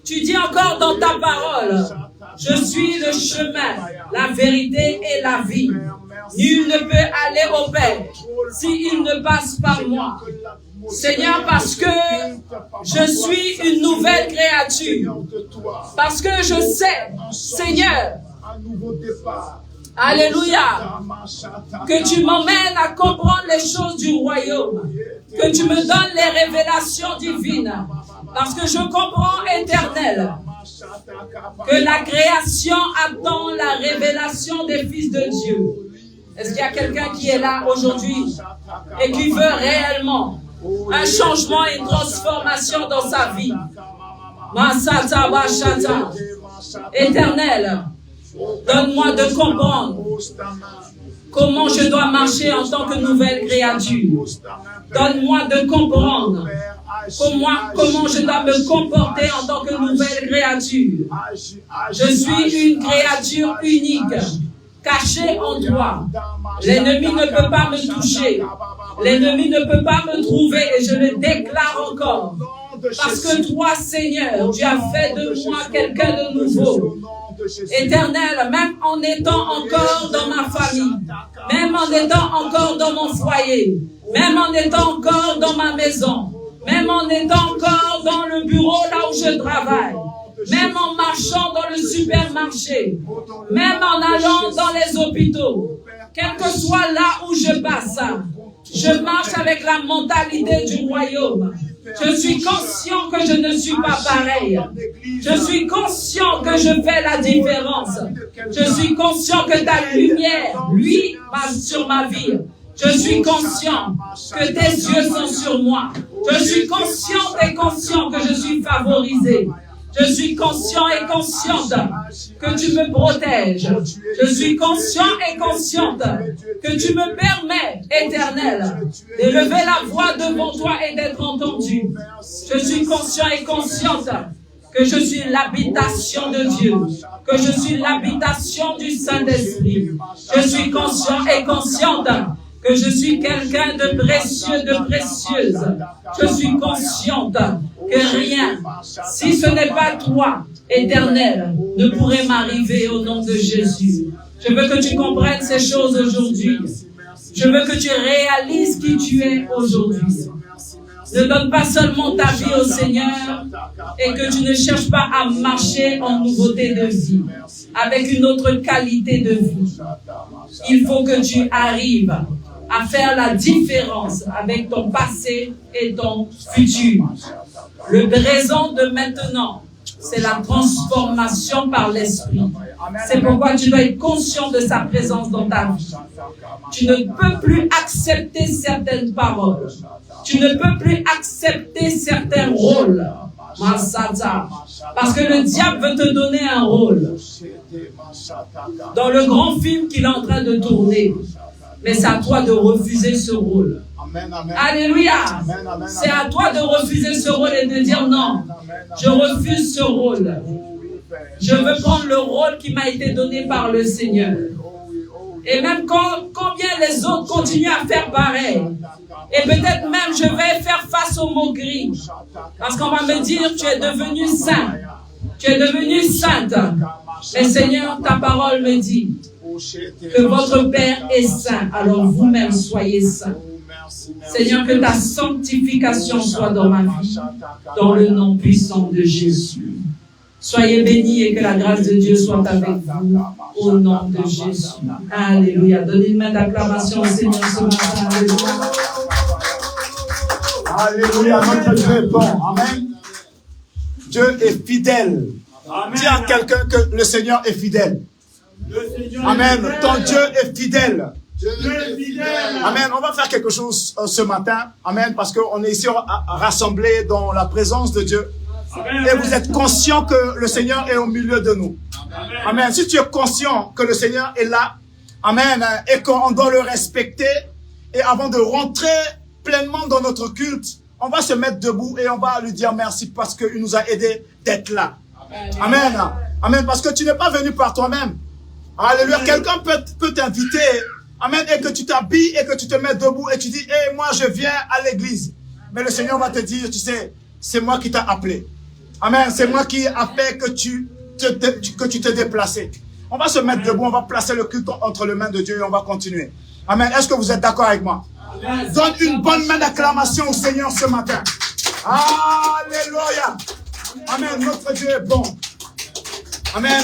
Tu dis encore dans ta parole, je suis le chemin, la vérité et la vie. Nul ne peut aller au Père s'il ne passe par moi. Seigneur, parce que je suis une nouvelle créature. Parce que je sais, Seigneur, alléluia, que tu m'emmènes à comprendre les choses du royaume. Que tu me donnes les révélations divines. Parce que je comprends, Éternel, que la création attend la révélation des fils de Dieu. Est-ce qu'il y a quelqu'un qui est là aujourd'hui et qui veut réellement un changement et une transformation dans sa vie? Masata Bashata. Éternel, donne-moi de comprendre comment je dois marcher en tant que nouvelle créature. Donne-moi de comprendre comment je dois me comporter en tant que nouvelle créature. Je suis une créature unique, cachée en toi. L'ennemi ne peut pas me toucher. L'ennemi ne peut pas me trouver et je le déclare encore. Parce que toi, Seigneur, tu as fait de moi quelqu'un de nouveau. Éternel, même en étant encore dans ma famille, même en étant encore dans mon foyer, même en étant encore dans ma maison, même en étant encore dans le bureau là où je travaille, même en marchant dans le supermarché, même en allant dans les hôpitaux, quel que soit là où je passe, je marche avec la mentalité du royaume. Je suis conscient que je ne suis pas pareil. Je suis conscient que je fais la différence. Je suis conscient que ta lumière, lui, passe sur ma vie. Je suis conscient que tes yeux sont sur moi. Je suis conscient et conscient que je suis favorisé. Je suis conscient et consciente que tu me protèges. Je suis conscient et consciente que tu me permets, Éternel, d'élever la voix devant toi et d'être entendu. Je suis conscient et consciente que je suis l'habitation de Dieu, que je suis l'habitation du Saint-Esprit. Je suis conscient et consciente que je suis quelqu'un de précieux, de précieuse. Je suis consciente que rien, si ce n'est pas toi, Éternel, ne pourrait m'arriver au nom de Jésus. Je veux que tu comprennes ces choses aujourd'hui. Je veux que tu réalises qui tu es aujourd'hui. Ne donne pas seulement ta vie au Seigneur et que tu ne cherches pas à marcher en nouveauté de vie, avec une autre qualité de vie. Il faut que tu arrives à faire la différence avec ton passé et ton futur. Le présent de maintenant, c'est la transformation par l'Esprit. C'est pourquoi tu dois être conscient de sa présence dans ta vie. Tu ne peux plus accepter certaines paroles. Tu ne peux plus accepter certains rôles. Parce que le diable veut te donner un rôle. Dans le grand film qu'il est en train de tourner. Mais c'est à toi de refuser ce rôle. Alléluia. C'est à toi de refuser ce rôle et de dire non. Je refuse ce rôle. Je veux prendre le rôle qui m'a été donné par le Seigneur. Et même combien les autres continuent à faire pareil. Et peut-être même je vais faire face aux moqueries. Parce qu'on va me dire, tu es devenu saint. Tu es devenu sainte. Mais Seigneur, ta parole me dit que votre Père est saint. Alors vous-même soyez saints. Seigneur, que ta sanctification soit dans ma vie. Dans le nom puissant de Jésus. Soyez bénis et que la grâce de Dieu soit avec vous au nom de Jésus. Alléluia. Donnez une main d'acclamation au Seigneur ce matin. Alléluia. Alléluia, notre Dieu est bon. Amen. Dieu est fidèle. Amen. Dis à quelqu'un que le Seigneur est fidèle. Amen. Ton Dieu est fidèle. Amen. On va faire quelque chose ce matin. Amen. Parce qu'on est ici rassemblés dans la présence de Dieu. Amen. Et vous êtes conscient que le Seigneur est au milieu de nous. Amen. Amen. Si tu es conscient que le Seigneur est là, amen, et qu'on doit le respecter, et avant de rentrer pleinement dans notre culte, on va se mettre debout et on va lui dire merci parce qu'il nous a aidés d'être là. Amen. Amen. Amen. Parce que tu n'es pas venu par toi-même. Alléluia. Quelqu'un peut t'inviter, amen, et que tu t'habilles et que tu te mets debout et tu dis, hey, moi je viens à l'église. Mais le Seigneur va te dire, tu sais, c'est moi qui t'ai appelé. Amen. C'est moi qui a fait que tu t'es déplacé. On va se mettre debout, on va placer le culte entre les mains de Dieu et on va continuer. Amen. Est-ce que vous êtes d'accord avec moi? Amen. Donne une bonne main d'acclamation au Seigneur ce matin. Alléluia. Amen. Notre Dieu est bon. Amen.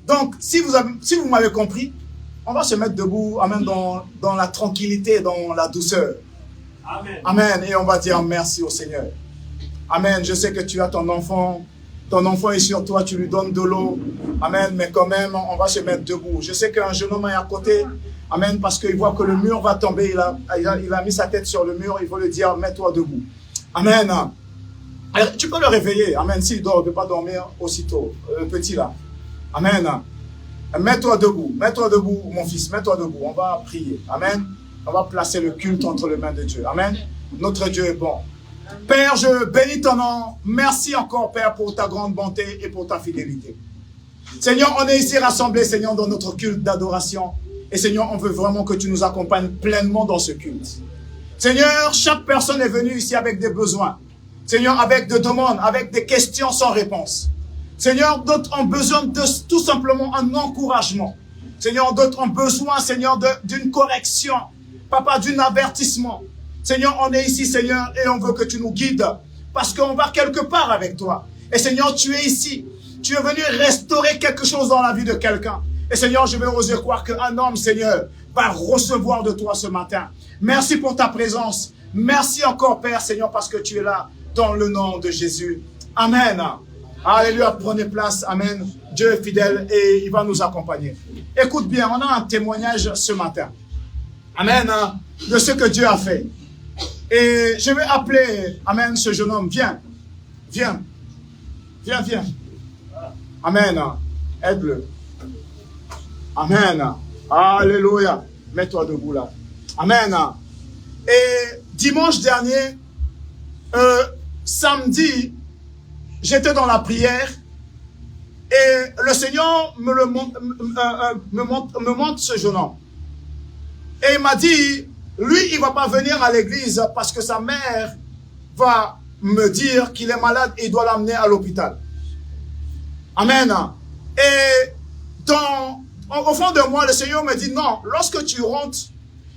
Donc, si vous m'avez compris, on va se mettre debout, amen, dans la tranquillité, dans la douceur. Amen. Amen. Et on va dire merci au Seigneur. Amen. Je sais que tu as ton enfant est sur toi, tu lui donnes de l'eau. Amen. Mais quand même, on va se mettre debout. Je sais qu'un jeune homme est à côté. Amen. Parce qu'il voit que le mur va tomber. Il a mis sa tête sur le mur. Il faut lui dire, mets-toi debout. Amen. Alors, tu peux le réveiller. Amen. S'il dort, il ne peut pas dormir aussitôt. Le petit là. Amen. Mets-toi debout, mon fils, mets-toi debout. On va prier. Amen. On va placer le culte entre les mains de Dieu. Amen. Notre Dieu est bon. Père, je bénis ton nom. Merci encore, Père, pour ta grande bonté et pour ta fidélité. Seigneur, on est ici rassemblés, Seigneur, dans notre culte d'adoration. Et Seigneur, on veut vraiment que tu nous accompagnes pleinement dans ce culte. Seigneur, chaque personne est venue ici avec des besoins. Seigneur, avec des demandes, avec des questions sans réponse. Seigneur, d'autres ont besoin de tout simplement un encouragement. Seigneur, d'autres ont besoin, Seigneur, d'une correction. Papa, d'un avertissement. Seigneur, on est ici, Seigneur, et on veut que tu nous guides. Parce qu'on va quelque part avec toi. Et Seigneur, tu es ici. Tu es venu restaurer quelque chose dans la vie de quelqu'un. Et Seigneur, je vais oser croire qu'un homme, Seigneur, va recevoir de toi ce matin. Merci pour ta présence. Merci encore, Père, Seigneur, parce que tu es là, dans le nom de Jésus. Amen. Alléluia, prenez place, amen. Dieu est fidèle et il va nous accompagner. Écoute bien, on a un témoignage ce matin. Amen, de ce que Dieu a fait. Et je vais appeler, amen, ce jeune homme. Viens, viens. Viens, viens. Amen. Aide-le. Amen. Alléluia. Mets-toi debout là. Amen. Et dimanche dernier, samedi, j'étais dans la prière et le Seigneur me montre ce jeune homme. Et il m'a dit, lui, il ne va pas venir à l'église parce que sa mère va me dire qu'il est malade et il doit l'amener à l'hôpital. Amen. Et au fond de moi, le Seigneur me dit, non, lorsque tu rentres,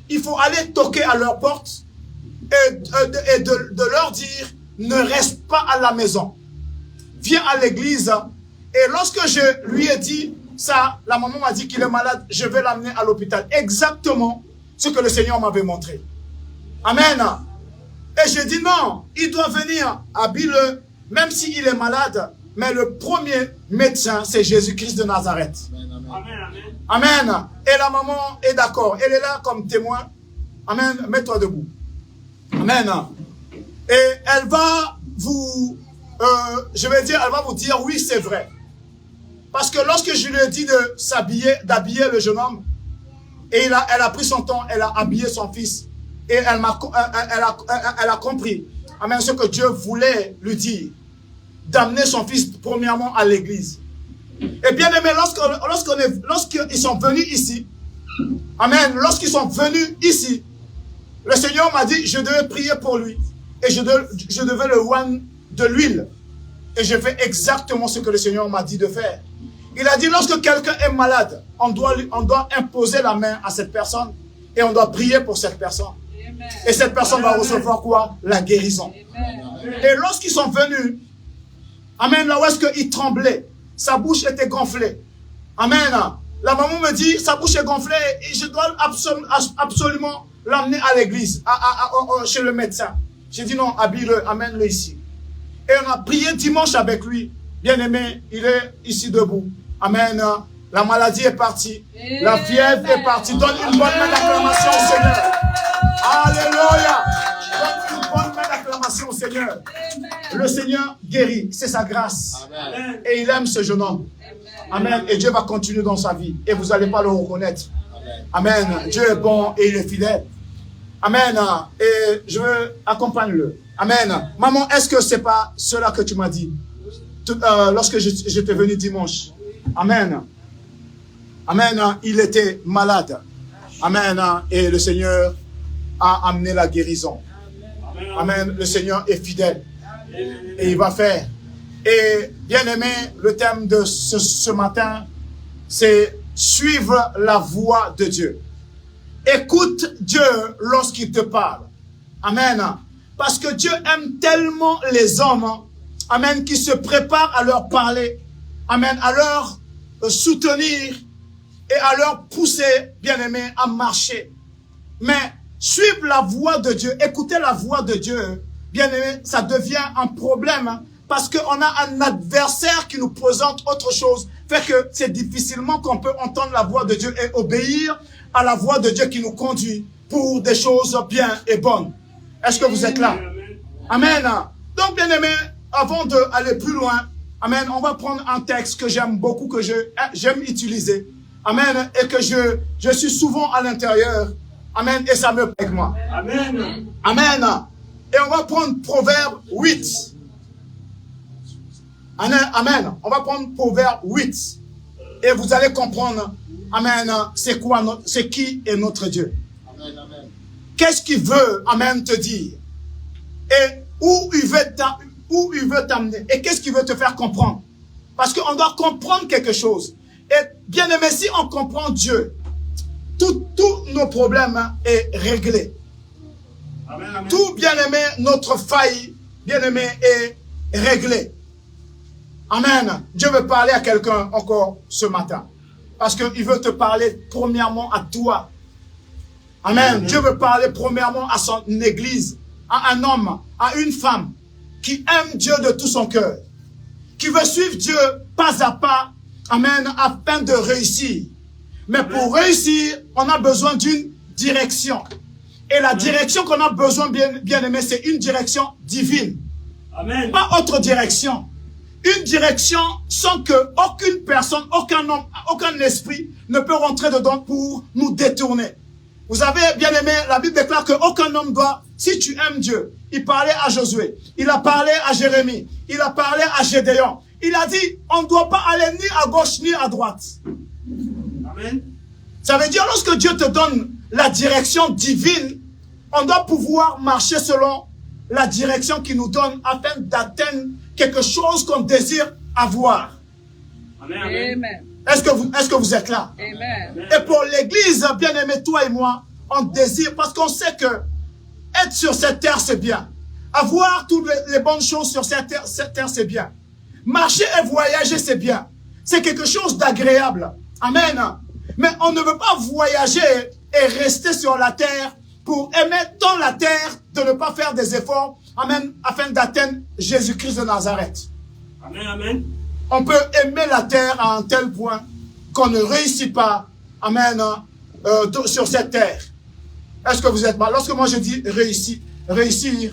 il faut aller toquer à leur porte et de leur dire, ne reste pas à la maison. Viens à l'église. Et lorsque je lui ai dit ça, la maman m'a dit qu'il est malade, je vais l'amener à l'hôpital. Exactement ce que le Seigneur m'avait montré. Amen. Et je dis non, il doit venir à Bille, même s'il est malade. Mais le premier médecin, c'est Jésus-Christ de Nazareth. Amen. Amen. Et la maman est d'accord. Elle est là comme témoin. Amen. Mets-toi debout. Amen. Et elle va vous, elle va vous dire, oui, c'est vrai. Parce que lorsque je lui ai dit d'habiller le jeune homme, et elle a pris son temps, elle a habillé son fils. Et elle a compris. Amen. Ce que Dieu voulait lui dire. D'amener son fils premièrement à l'église. Et bien aimé, lorsqu'ils sont venus ici, amen, lorsqu'ils sont venus ici, le Seigneur m'a dit, je devais prier pour lui. Et je devais le oindre de l'huile. Et je fais exactement ce que le Seigneur m'a dit de faire. Il a dit, lorsque quelqu'un est malade, on doit imposer la main à cette personne et on doit prier pour cette personne. Amen. Et cette personne va recevoir quoi? La guérison. Amen. Et lorsqu'ils sont venus, amen, là où est-ce qu'il tremblait, sa bouche était gonflée. Amen. La maman me dit, sa bouche est gonflée et je dois absolument l'amener à l'église, chez le médecin. J'ai dit non, habille-le, amène-le ici. Et on a prié dimanche avec lui. Bien aimé, il est ici debout. Amen. La maladie est partie. Amen. La fièvre est partie. Donne une bonne main d'acclamation au Seigneur. Alléluia. Donne une bonne main d'acclamation au Seigneur. Amen. Le Seigneur guérit. C'est sa grâce. Amen. Et il aime ce jeune homme. Amen. Amen. Et Dieu va continuer dans sa vie. Et vous n'allez pas le reconnaître. Amen. Amen. Dieu est bon et il est fidèle. Amen. Et je veux accompagner-le. Amen. Maman, est-ce que c'est pas cela que tu m'as dit lorsque j'étais venu dimanche? Amen. Amen. Il était malade. Amen. Et le Seigneur a amené la guérison. Amen. Le Seigneur est fidèle. Et il va faire. Et bien aimé, le thème de ce matin, c'est suivre la voix de Dieu. Écoute Dieu lorsqu'il te parle. Amen. Parce que Dieu aime tellement les hommes, amen, qui se préparent à leur parler, amen, à leur soutenir et à leur pousser, bien aimé, à marcher. Mais suivre la voix de Dieu, écouter la voix de Dieu, bien aimé, ça devient un problème parce qu'on a un adversaire qui nous présente autre chose. Fait que c'est difficilement qu'on peut entendre la voix de Dieu et obéir à la voix de Dieu qui nous conduit pour des choses bien et bonnes. Est-ce que vous êtes là? Amen. Donc, bien aimé, avant d'aller plus loin, amen, on va prendre un texte que j'aime beaucoup, que j'aime utiliser. Amen. Et que je suis souvent à l'intérieur. Amen. Et ça me plaît avec moi. Amen. Amen. Et on va prendre Proverbe 8. Amen. On va prendre Proverbe 8. Et vous allez comprendre, amen, c'est qui est notre Dieu. Amen. Amen. Qu'est-ce qu'il veut, amen, te dire? Et où il veut t'amener? Et qu'est-ce qu'il veut te faire comprendre? Parce qu'on doit comprendre quelque chose. Et bien aimé, si on comprend Dieu, tous nos problèmes est réglé. Amen, amen. Tout, bien aimé, notre faille, bien aimé, est réglé. Amen. Dieu veut parler à quelqu'un encore ce matin. Parce qu'il veut te parler premièrement à toi. Amen. Amen. Dieu veut parler premièrement à son église, à un homme, à une femme qui aime Dieu de tout son cœur, qui veut suivre Dieu pas à pas, amen, afin de réussir. Mais pour réussir, on a besoin d'une direction. Et la direction qu'on a besoin, bien aimé, c'est une direction divine. Amen. Pas autre direction. une direction sans que aucune personne, aucun homme, aucun esprit ne peut rentrer dedans pour nous détourner. Vous avez bien aimé, la Bible déclare qu'aucun homme doit, si tu aimes Dieu, il parlait à Josué, il a parlé à Jérémie, il a parlé à Gédéon. Il a dit, on ne doit pas aller ni à gauche ni à droite. Amen. Ça veut dire, lorsque Dieu te donne la direction divine, on doit pouvoir marcher selon la direction qu'il nous donne afin d'atteindre quelque chose qu'on désire avoir. Amen. Amen. Amen. Est-ce que vous êtes là? Amen. Et pour l'église, bien aimé, toi et moi, on désire, parce qu'on sait que être sur cette terre, c'est bien. Avoir toutes les bonnes choses sur cette terre, c'est bien. Marcher et voyager, c'est bien. C'est quelque chose d'agréable. Amen. Mais on ne veut pas voyager et rester sur la terre pour aimer tant la terre de ne pas faire des efforts, amen, afin d'atteindre Jésus-Christ de Nazareth. Amen. Amen. On peut aimer la terre à un tel point qu'on ne réussit pas, amen, sur cette terre. Est-ce que vous êtes mal? Lorsque moi je dis réussir,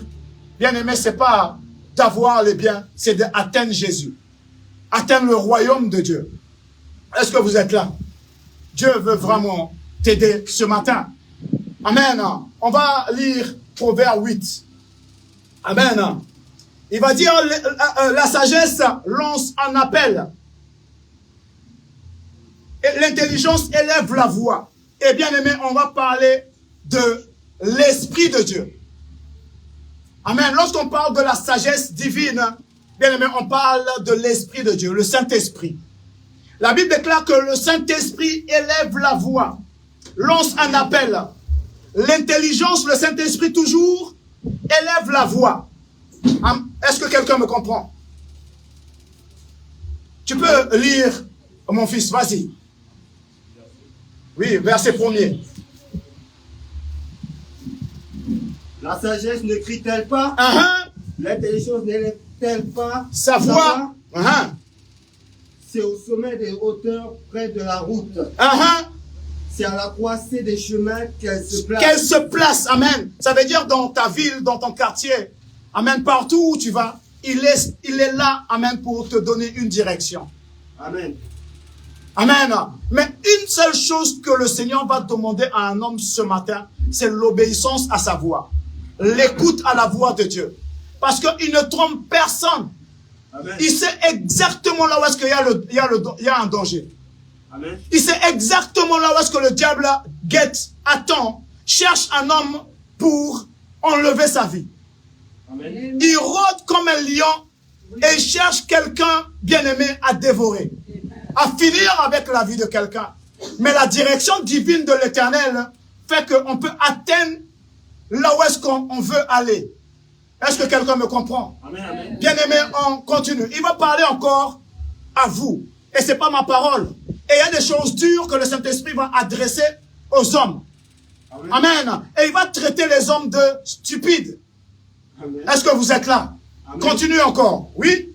bien aimé, c'est pas d'avoir les biens, c'est d'atteindre Jésus. Atteindre le royaume de Dieu. Est-ce que vous êtes là? Dieu veut vraiment t'aider ce matin. Amen. On va lire Proverbe 8. Amen. Il va dire, la sagesse lance un appel. Et l'intelligence élève la voix. Et bien aimé, on va parler de l'Esprit de Dieu. Amen. Lorsqu'on parle de la sagesse divine, bien aimé, on parle de l'Esprit de Dieu, le Saint-Esprit. La Bible déclare que le Saint-Esprit élève la voix, lance un appel. L'intelligence, le Saint-Esprit toujours élève la voix. Est-ce que quelqu'un me comprend? Tu peux lire, mon fils, vas-y. Oui, verset 1er. La sagesse ne crie-t-elle pas? L'intelligence n'élève-t-elle pas sa voix? C'est au sommet des hauteurs, près de la route. C'est à la croisée des chemins qu'elle se place. Qu'elle se place, amen. Ça veut dire dans ta ville, dans ton quartier, amen, partout où tu vas, il est là, amen, pour te donner une direction. Amen. Amen. Mais une seule chose que le Seigneur va demander à un homme ce matin, c'est l'obéissance à sa voix. L'écoute à la voix de Dieu. Parce qu'il ne trompe personne. Amen. Il sait exactement là où est-ce qu'il y a un danger. Amen. Il sait exactement là où est-ce que le diable guette, attend, cherche un homme pour enlever sa vie. Amen. Il rôde comme un lion et il cherche quelqu'un bien-aimé à dévorer, à finir avec la vie de quelqu'un. Mais la direction divine de l'Éternel fait qu'on peut atteindre là où est-ce qu'on veut aller. Est-ce que quelqu'un me comprend? Amen. Amen. Bien-aimé, on continue. Il va parler encore à vous. Et ce n'est pas ma parole. Et il y a des choses dures que le Saint-Esprit va adresser aux hommes. Amen. Amen. Et il va traiter les hommes de stupides. Amen. Est-ce que vous êtes là? Amen. Continue encore. Oui?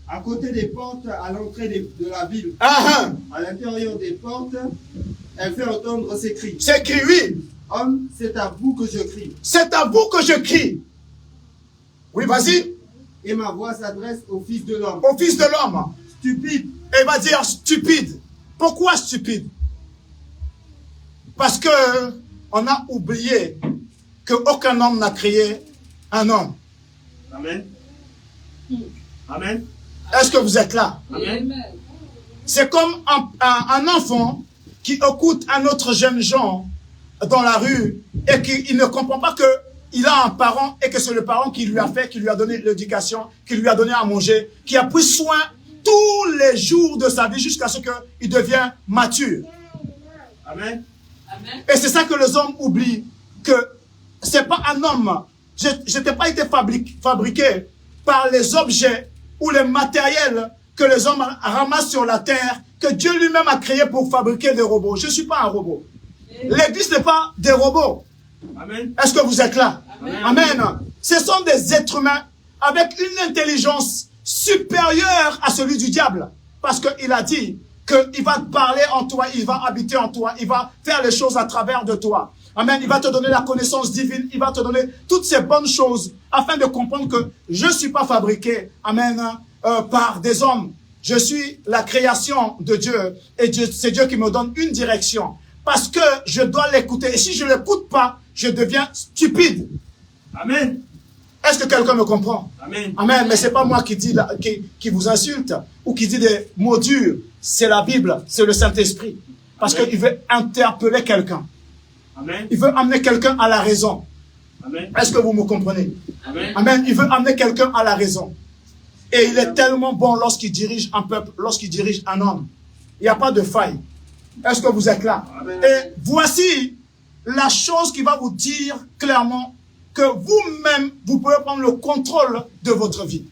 À côté des portes, à l'entrée de la ville, Ah, à l'intérieur des portes, elle fait entendre ses cris. c'est écrit, oui. Homme, c'est à vous que je crie. C'est à vous que je crie. Oui, vas-y. Et ma voix s'adresse au Fils de l'homme. Au Fils de l'homme. Stupide. Et il va dire stupide. Pourquoi stupide? Parce que on a oublié qu'aucun homme n'a créé un homme. Amen. Amen. Est-ce que vous êtes là? Amen. C'est comme un enfant qui écoute un autre jeune gens dans la rue et qui ne comprend pas qu'il a un parent et que c'est le parent qui lui a fait, qui lui a donné l'éducation, qui lui a donné à manger, qui a pris soin tous les jours de sa vie jusqu'à ce qu'il devienne mature. Amen. Et c'est ça que les hommes oublient, que c'est pas un homme. Je n'ai pas été fabriqué par les objets ou les matériels que les hommes ramassent sur la terre, que Dieu lui-même a créé pour fabriquer des robots. Je ne suis pas un robot. L'église n'est pas des robots. Amen. Est-ce que vous êtes là? Amen. Amen. Ce sont des êtres humains avec une intelligence supérieure à celui du diable. Parce qu'il a dit qu'il va parler en toi, il va habiter en toi, il va faire les choses à travers de toi. Amen. Il va te donner la connaissance divine, il va te donner toutes ces bonnes choses afin de comprendre que je ne suis pas fabriqué, amen, par des hommes. Je suis la création de Dieu et c'est Dieu qui me donne une direction. Parce que je dois l'écouter. Et si je ne l'écoute pas, je deviens stupide. Amen. Est-ce que quelqu'un me comprend? Amen. Amen. Mais c'est pas moi qui vous insulte ou qui dit des mots durs. C'est la Bible, c'est le Saint-Esprit. Parce qu'il veut interpeller quelqu'un. Amen. Il veut amener quelqu'un à la raison. Amen. Est-ce que vous me comprenez? Amen. Amen. Il veut amener quelqu'un à la raison. Et il est tellement bon lorsqu'il dirige un peuple, lorsqu'il dirige un homme. Il n'y a pas de faille. Est-ce que vous êtes là? Amen. Et voici la chose qui va vous dire clairement que vous-même, vous pouvez prendre le contrôle de votre vie.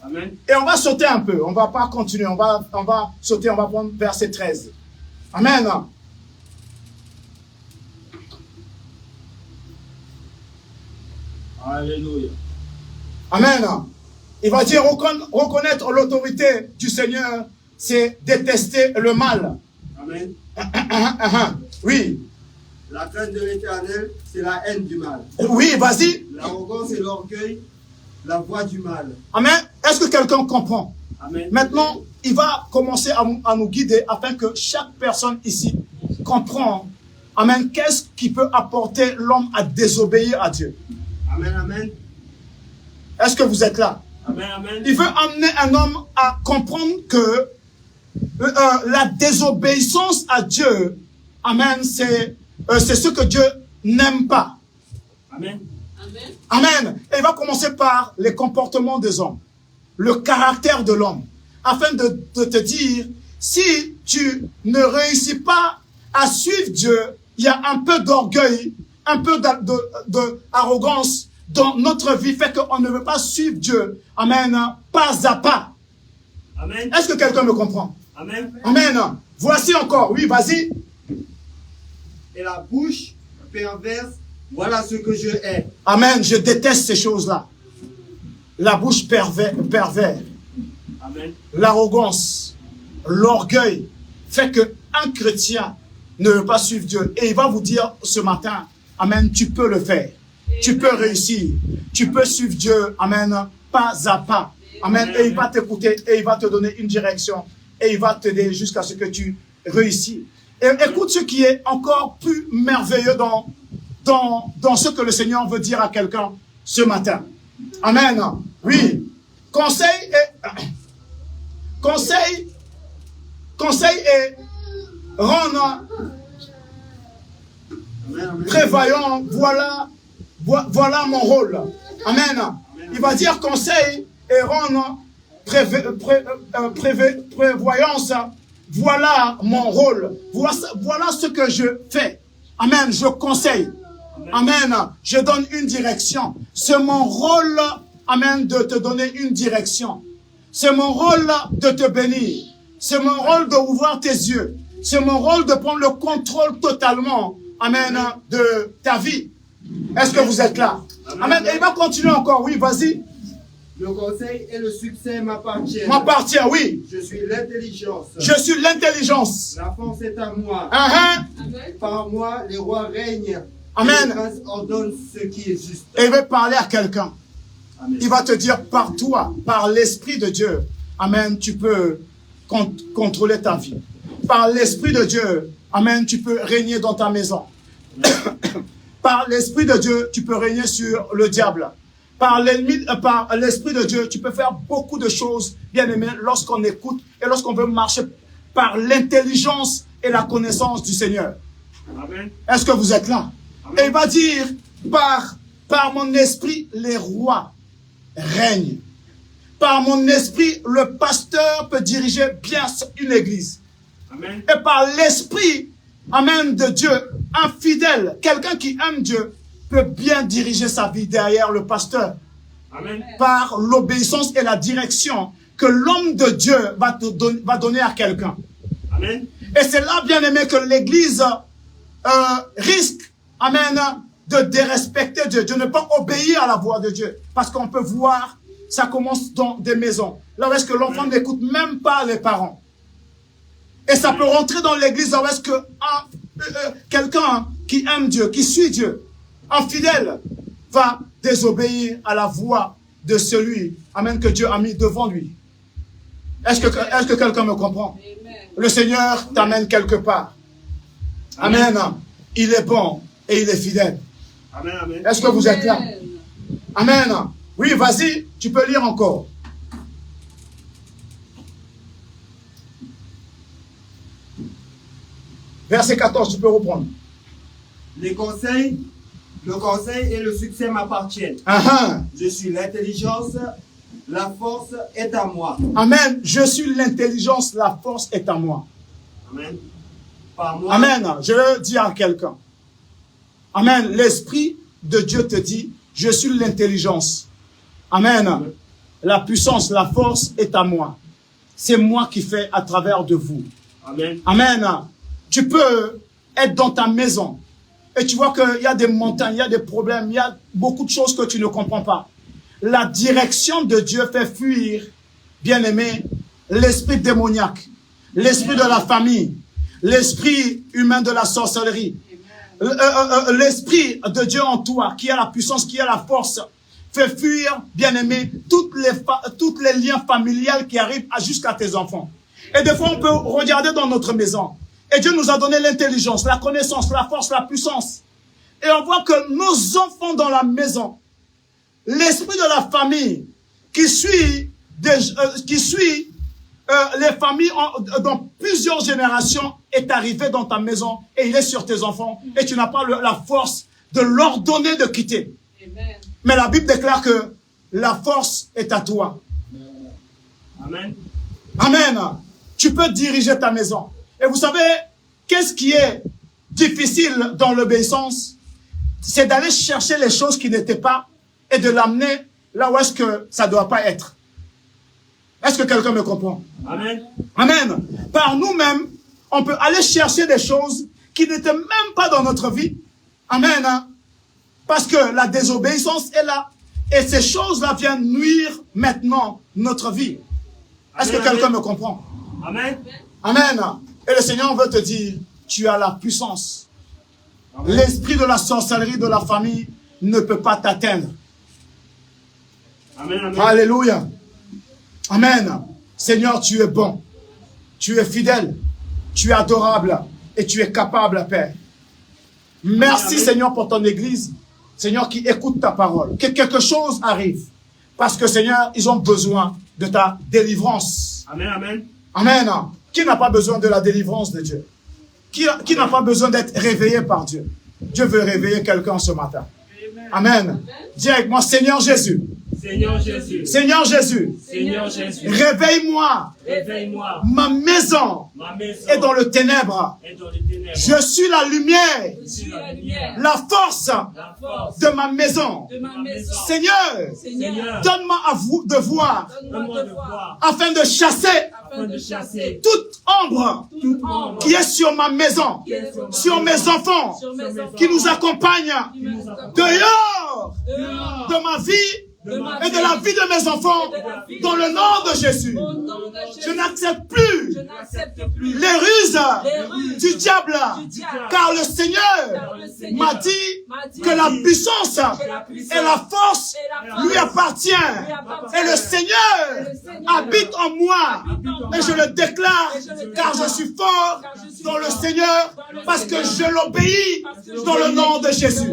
Amen. Et on va sauter un peu. On va pas continuer. On va sauter. On va prendre verset 13. Amen. Alléluia. Amen. Il va dire reconnaître l'autorité du Seigneur, c'est détester le mal. Amen. Oui. La crainte de l'Éternel, c'est la haine du mal. Oui, vas-y. L'arrogance et l'orgueil, la voie du mal. Amen. Est-ce que quelqu'un comprend? Amen. Maintenant, il va commencer à nous guider afin que chaque personne ici comprenne. Amen. Qu'est-ce qui peut apporter l'homme à désobéir à Dieu? Amen, amen. Est-ce que vous êtes là? Amen, amen. Il veut amener un homme à comprendre que la désobéissance à Dieu, amen, c'est ce que Dieu n'aime pas. Amen. Amen. Et il va commencer par les comportements des hommes, le caractère de l'homme, afin de te dire, si tu ne réussis pas à suivre Dieu, il y a un peu d'orgueil, un peu d'arrogance dans notre vie, fait qu'on ne veut pas suivre Dieu. Amen. Pas à pas. Amen. Est-ce que quelqu'un me comprend? Amen. Amen. Voici encore. Oui, vas-y. Et la bouche perverse, voilà ce que je hais. Amen. Je déteste ces choses-là. La bouche pervers, Amen. l'arrogance, l'orgueil fait qu'un chrétien ne veut pas suivre Dieu. Et il va vous dire ce matin, amen, tu peux le faire. Tu peux réussir. Tu peux suivre Dieu, amen, pas à pas. Amen. Et il va t'écouter et il va te donner une direction. Et il va t'aider jusqu'à ce que tu réussis. Et écoute ce qui est encore plus merveilleux dans ce que le Seigneur veut dire à quelqu'un ce matin. Amen. Oui. Conseil et rendre prévoyant, voilà mon rôle. Amen. Il va dire conseil et rendre prévoyance, voilà mon rôle. Voilà ce que je fais. Amen. Je conseille. Amen. Je donne une direction. C'est mon rôle, amen, de te donner une direction. C'est mon rôle de te bénir. C'est mon rôle d'ouvrir tes yeux. C'est mon rôle de prendre le contrôle totalement, amen, de ta vie. Est-ce que vous êtes là? Amen. Et il va continuer encore. Oui, vas-y. Le conseil et le succès m'appartiennent. M'appartient, oui. Je suis l'intelligence. Je suis l'intelligence. La force est à moi. Uh-huh. Par moi, les rois règnent. Amen. Les princes ordonnent ce qui est juste. Et il veut parler à quelqu'un. Il va te dire, par toi, par l'Esprit de Dieu, amen, tu peux contrôler ta vie. Par l'Esprit de Dieu, amen, tu peux régner dans ta maison. Par l'Esprit de Dieu, tu peux régner sur le diable. Par l'Esprit de Dieu, tu peux faire beaucoup de choses, bien aimé, lorsqu'on écoute et lorsqu'on veut marcher par l'intelligence et la connaissance du Seigneur. Amen. Est-ce que vous êtes là? Amen. Et il va dire, par mon esprit, les rois règnent. Par mon esprit, le pasteur peut diriger bien une église. Amen. Et par l'esprit, amen, de Dieu, un fidèle, quelqu'un qui aime Dieu, peut bien diriger sa vie derrière le pasteur. Amen. Par l'obéissance et la direction que l'homme de Dieu va donner à quelqu'un. Amen. Et c'est là, bien aimé, que l'église risque, amen, de dérespecter Dieu, de ne pas obéir à la voix de Dieu. Parce qu'on peut voir, ça commence dans des maisons. Là où est-ce que l'enfant n'écoute même pas les parents. Et ça peut rentrer dans l'église là où est-ce que quelqu'un qui aime Dieu, qui suit Dieu, un fidèle, va désobéir à la voix de celui, amen, que Dieu a mis devant lui. Est-ce que quelqu'un me comprend? Le Seigneur t'amène quelque part. Amen. Il est bon et il est fidèle. Amen, amen. Est-ce que vous êtes là? Amen. Oui, vas-y, tu peux lire encore. Verset 14, tu peux reprendre. Le conseil et le succès m'appartiennent. Je suis l'intelligence, la force est à moi. Amen. Je suis l'intelligence, la force est à moi. Amen. Par moi. Amen. Je le dis à quelqu'un. Amen. L'Esprit de Dieu te dit, je suis l'intelligence. Amen. La puissance, la force est à moi. C'est moi qui fais à travers de vous. Amen. Amen. Tu peux être dans ta maison et tu vois qu'il y a des montagnes, il y a des problèmes, il y a beaucoup de choses que tu ne comprends pas. La direction de Dieu fait fuir, bien-aimé, l'esprit démoniaque, l'esprit de la famille, l'esprit humain de la sorcellerie. L'esprit de Dieu en toi, qui a la puissance, qui a la force, fait fuir, bien-aimé, toutes les liens familiales qui arrivent jusqu'à tes enfants. Et des fois, on peut regarder dans notre maison. Et Dieu nous a donné l'intelligence, la connaissance, la force, la puissance. Et on voit que nos enfants dans la maison, l'esprit de la famille qui suit les familles dans plusieurs générations est arrivé dans ta maison et il est sur tes enfants et tu n'as pas la force de l'ordonner de quitter. Amen. Mais la Bible déclare que la force est à toi. Amen. Amen. Tu peux diriger ta maison. Et vous savez, qu'est-ce qui est difficile dans l'obéissance? C'est d'aller chercher les choses qui n'étaient pas et de l'amener là où est-ce que ça ne doit pas être. Est-ce que quelqu'un me comprend? Amen. Amen. Par nous-mêmes, on peut aller chercher des choses qui n'étaient même pas dans notre vie. Amen. Parce que la désobéissance est là. Et ces choses-là viennent nuire maintenant notre vie. Est-ce que quelqu'un me comprend? Amen. Amen. Et le Seigneur veut te dire, tu as la puissance. L'esprit de la sorcellerie de la famille ne peut pas t'atteindre. Amen, amen. Alléluia. Amen. Seigneur, tu es bon. Tu es fidèle. Tu es adorable. Et tu es capable, Père. Merci, amen. Seigneur, pour ton église. Seigneur, qui écoute ta parole. Que quelque chose arrive. Parce que, Seigneur, ils ont besoin de ta délivrance. Amen, amen. Amen. Qui n'a pas besoin de la délivrance de Dieu? Qui n'a pas besoin d'être réveillé par Dieu? Dieu veut réveiller quelqu'un ce matin. Amen. Dis avec moi, Seigneur Jésus. Seigneur Jésus. Seigneur Jésus. Seigneur Jésus. Réveille-moi. Réveille-moi. Ma maison est dans le ténèbre. Je suis la lumière. La force de ma maison. Seigneur, donne-moi de voir afin de chasser toute ombre qui est sur ma maison, sur mes enfants, qui nous accompagnent dehors de ma vie et de la vie de mes enfants, dans le nom de Jésus. Je n'accepte plus les ruses du diable, car le Seigneur m'a dit que la puissance et la force lui appartient. Et le Seigneur habite en moi. Et je le déclare, car je suis fort dans le Seigneur, parce que je l'obéis dans le nom de Jésus.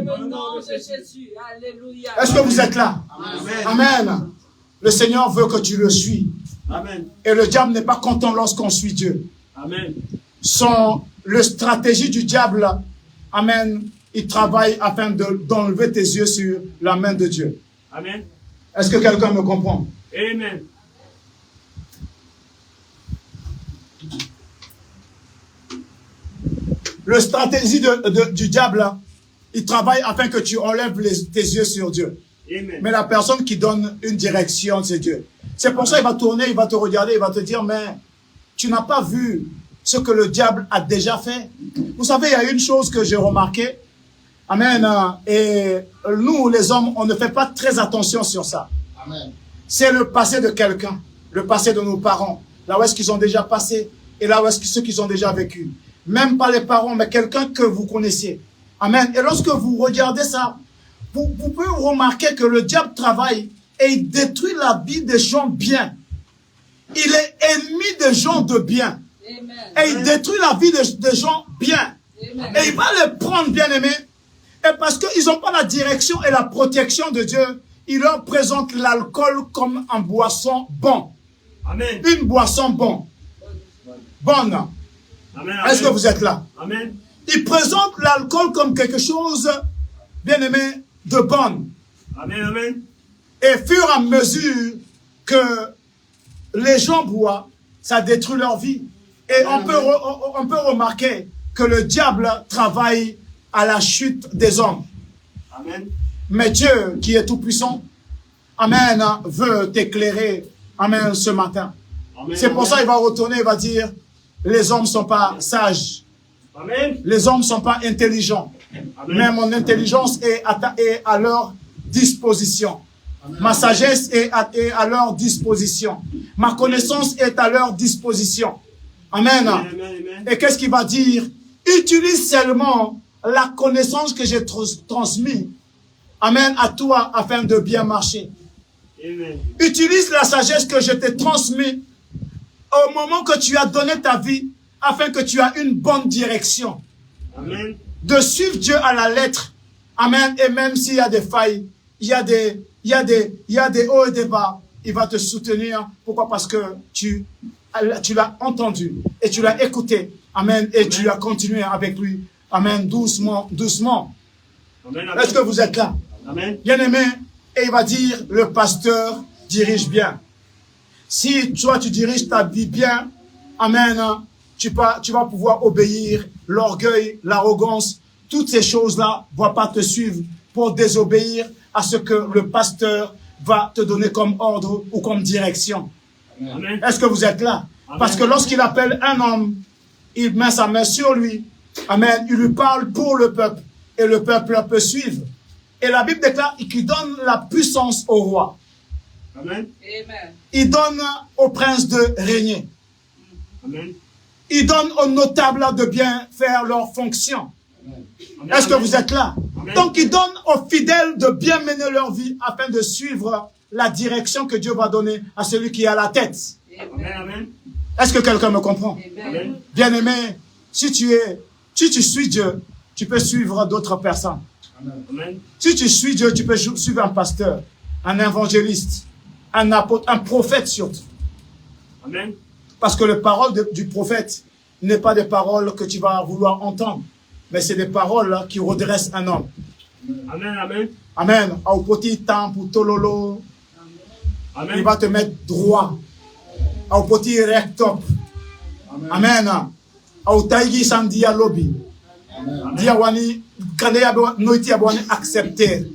Est-ce que vous êtes là? Amen. Le Seigneur veut que tu le suis. Amen. Et le diable n'est pas content lorsqu'on suit Dieu. Amen. Le stratégie du diable, amen, il travaille afin d'enlever tes yeux sur la main de Dieu. Amen. Est-ce que quelqu'un me comprend? Amen. Le stratégie du diable, il travaille afin que tu enlèves tes yeux sur Dieu. Amen. Mais la personne qui donne une direction, c'est Dieu. C'est pour ça qu'il va tourner, il va te regarder, il va te dire, mais tu n'as pas vu ce que le diable a déjà fait. Vous savez, il y a une chose que j'ai remarqué. Amen. Et nous, les hommes, on ne fait pas très attention sur ça. Amen. C'est le passé de quelqu'un, le passé de nos parents, là où est-ce qu'ils ont déjà passé et là où est-ce que ceux qu'ils ont déjà vécu. Même pas les parents, mais quelqu'un que vous connaissiez. Amen. Et lorsque vous regardez ça, vous pouvez remarquer que le diable travaille et il détruit la vie des gens bien. il est ennemi des gens de bien. Amen. Et il détruit la vie des gens bien. Amen. Et il va les prendre, bien aimés. Et parce qu'ils n'ont pas la direction et la protection de Dieu, il leur présente l'alcool comme un boisson bon. Amen. Une boisson bonne. Amen. Est-ce que vous êtes là? Amen. Il présente l'alcool comme quelque chose, bien aimé, de bon. Amen. Amen. Et fur et à mesure que les gens boivent, ça détruit leur vie. Et on peut remarquer que le diable travaille à la chute des hommes. Amen. Mais Dieu, qui est tout-puissant, Amen, veut t'éclairer, Amen, ce matin. C'est pour ça qu'il va retourner, il va dire, les hommes ne sont pas sages. Amen. Les hommes ne sont pas intelligents. Amen. Mais mon intelligence est à leur disposition. Ma sagesse est à leur disposition. Ma connaissance est à leur disposition. Amen. Amen. Amen. Et qu'est-ce qu'il va dire? Utilise seulement la connaissance que j'ai transmise. Amen, à toi, afin de bien marcher. Amen. Utilise la sagesse que je t'ai transmise au moment que tu as donné ta vie, afin que tu aies une bonne direction. Amen. De suivre Dieu à la lettre. Amen. Et même s'il y a des failles, il y a des hauts et des bas, il va te soutenir. Pourquoi? Parce que tu l'as entendu et tu l'as écouté. Amen. Et tu as continué avec lui. Amen. Doucement, doucement. Amen. Est-ce que vous êtes là? Amen. Bien aimé. Et il va dire, le pasteur dirige bien. Si toi tu diriges ta vie bien, amen, tu vas pouvoir obéir. L'orgueil, l'arrogance, toutes ces choses-là ne vont pas te suivre pour désobéir à ce que le pasteur va te donner comme ordre ou comme direction. Amen. Est-ce que vous êtes là? Amen. Parce que lorsqu'il appelle un homme, il met sa main sur lui. Amen. Il lui parle pour le peuple. Et le peuple peut suivre. Et la Bible déclare qu'il donne la puissance au roi. Amen. Amen. Il donne au prince de régner. Amen. Il donne aux notables de bien faire leur fonction. Amen. Est-ce que vous êtes là? Amen. Donc il donne aux fidèles de bien mener leur vie afin de suivre la direction que Dieu va donner à celui qui est à la tête. Amen. Amen. Est-ce que quelqu'un me comprend? Amen. Bien aimé, si tu suis Dieu, tu peux suivre d'autres personnes. Amen. Si tu suis Dieu, tu peux suivre un pasteur, un évangéliste, un apôtre, un prophète surtout. Amen. Parce que les paroles du prophète n'est pas des paroles que tu vas vouloir entendre, mais c'est des paroles qui redressent un homme. Amen. Amen. Amen. Au petit temps pour tololo, il Amen. va te mettre droit. Au petit rectop. Amen. Au taïgi sandia lobby. Diawani, kande noiti abouani accepter.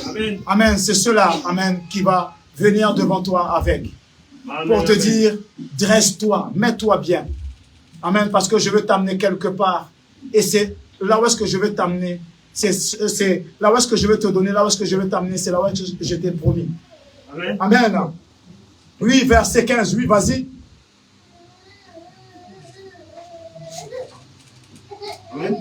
Amen. Amen. C'est cela, amen, qui va venir devant toi avec. Pour te dire, dresse-toi, mets-toi bien. Amen, parce que je veux t'amener quelque part. Et c'est là où est-ce que je veux t'amener. C'est là où est-ce que je veux te donner, là où est-ce que je veux t'amener, c'est là où est-ce que je t'ai promis. Amen. Amen. Oui, verset 15, oui, vas-y. Amen.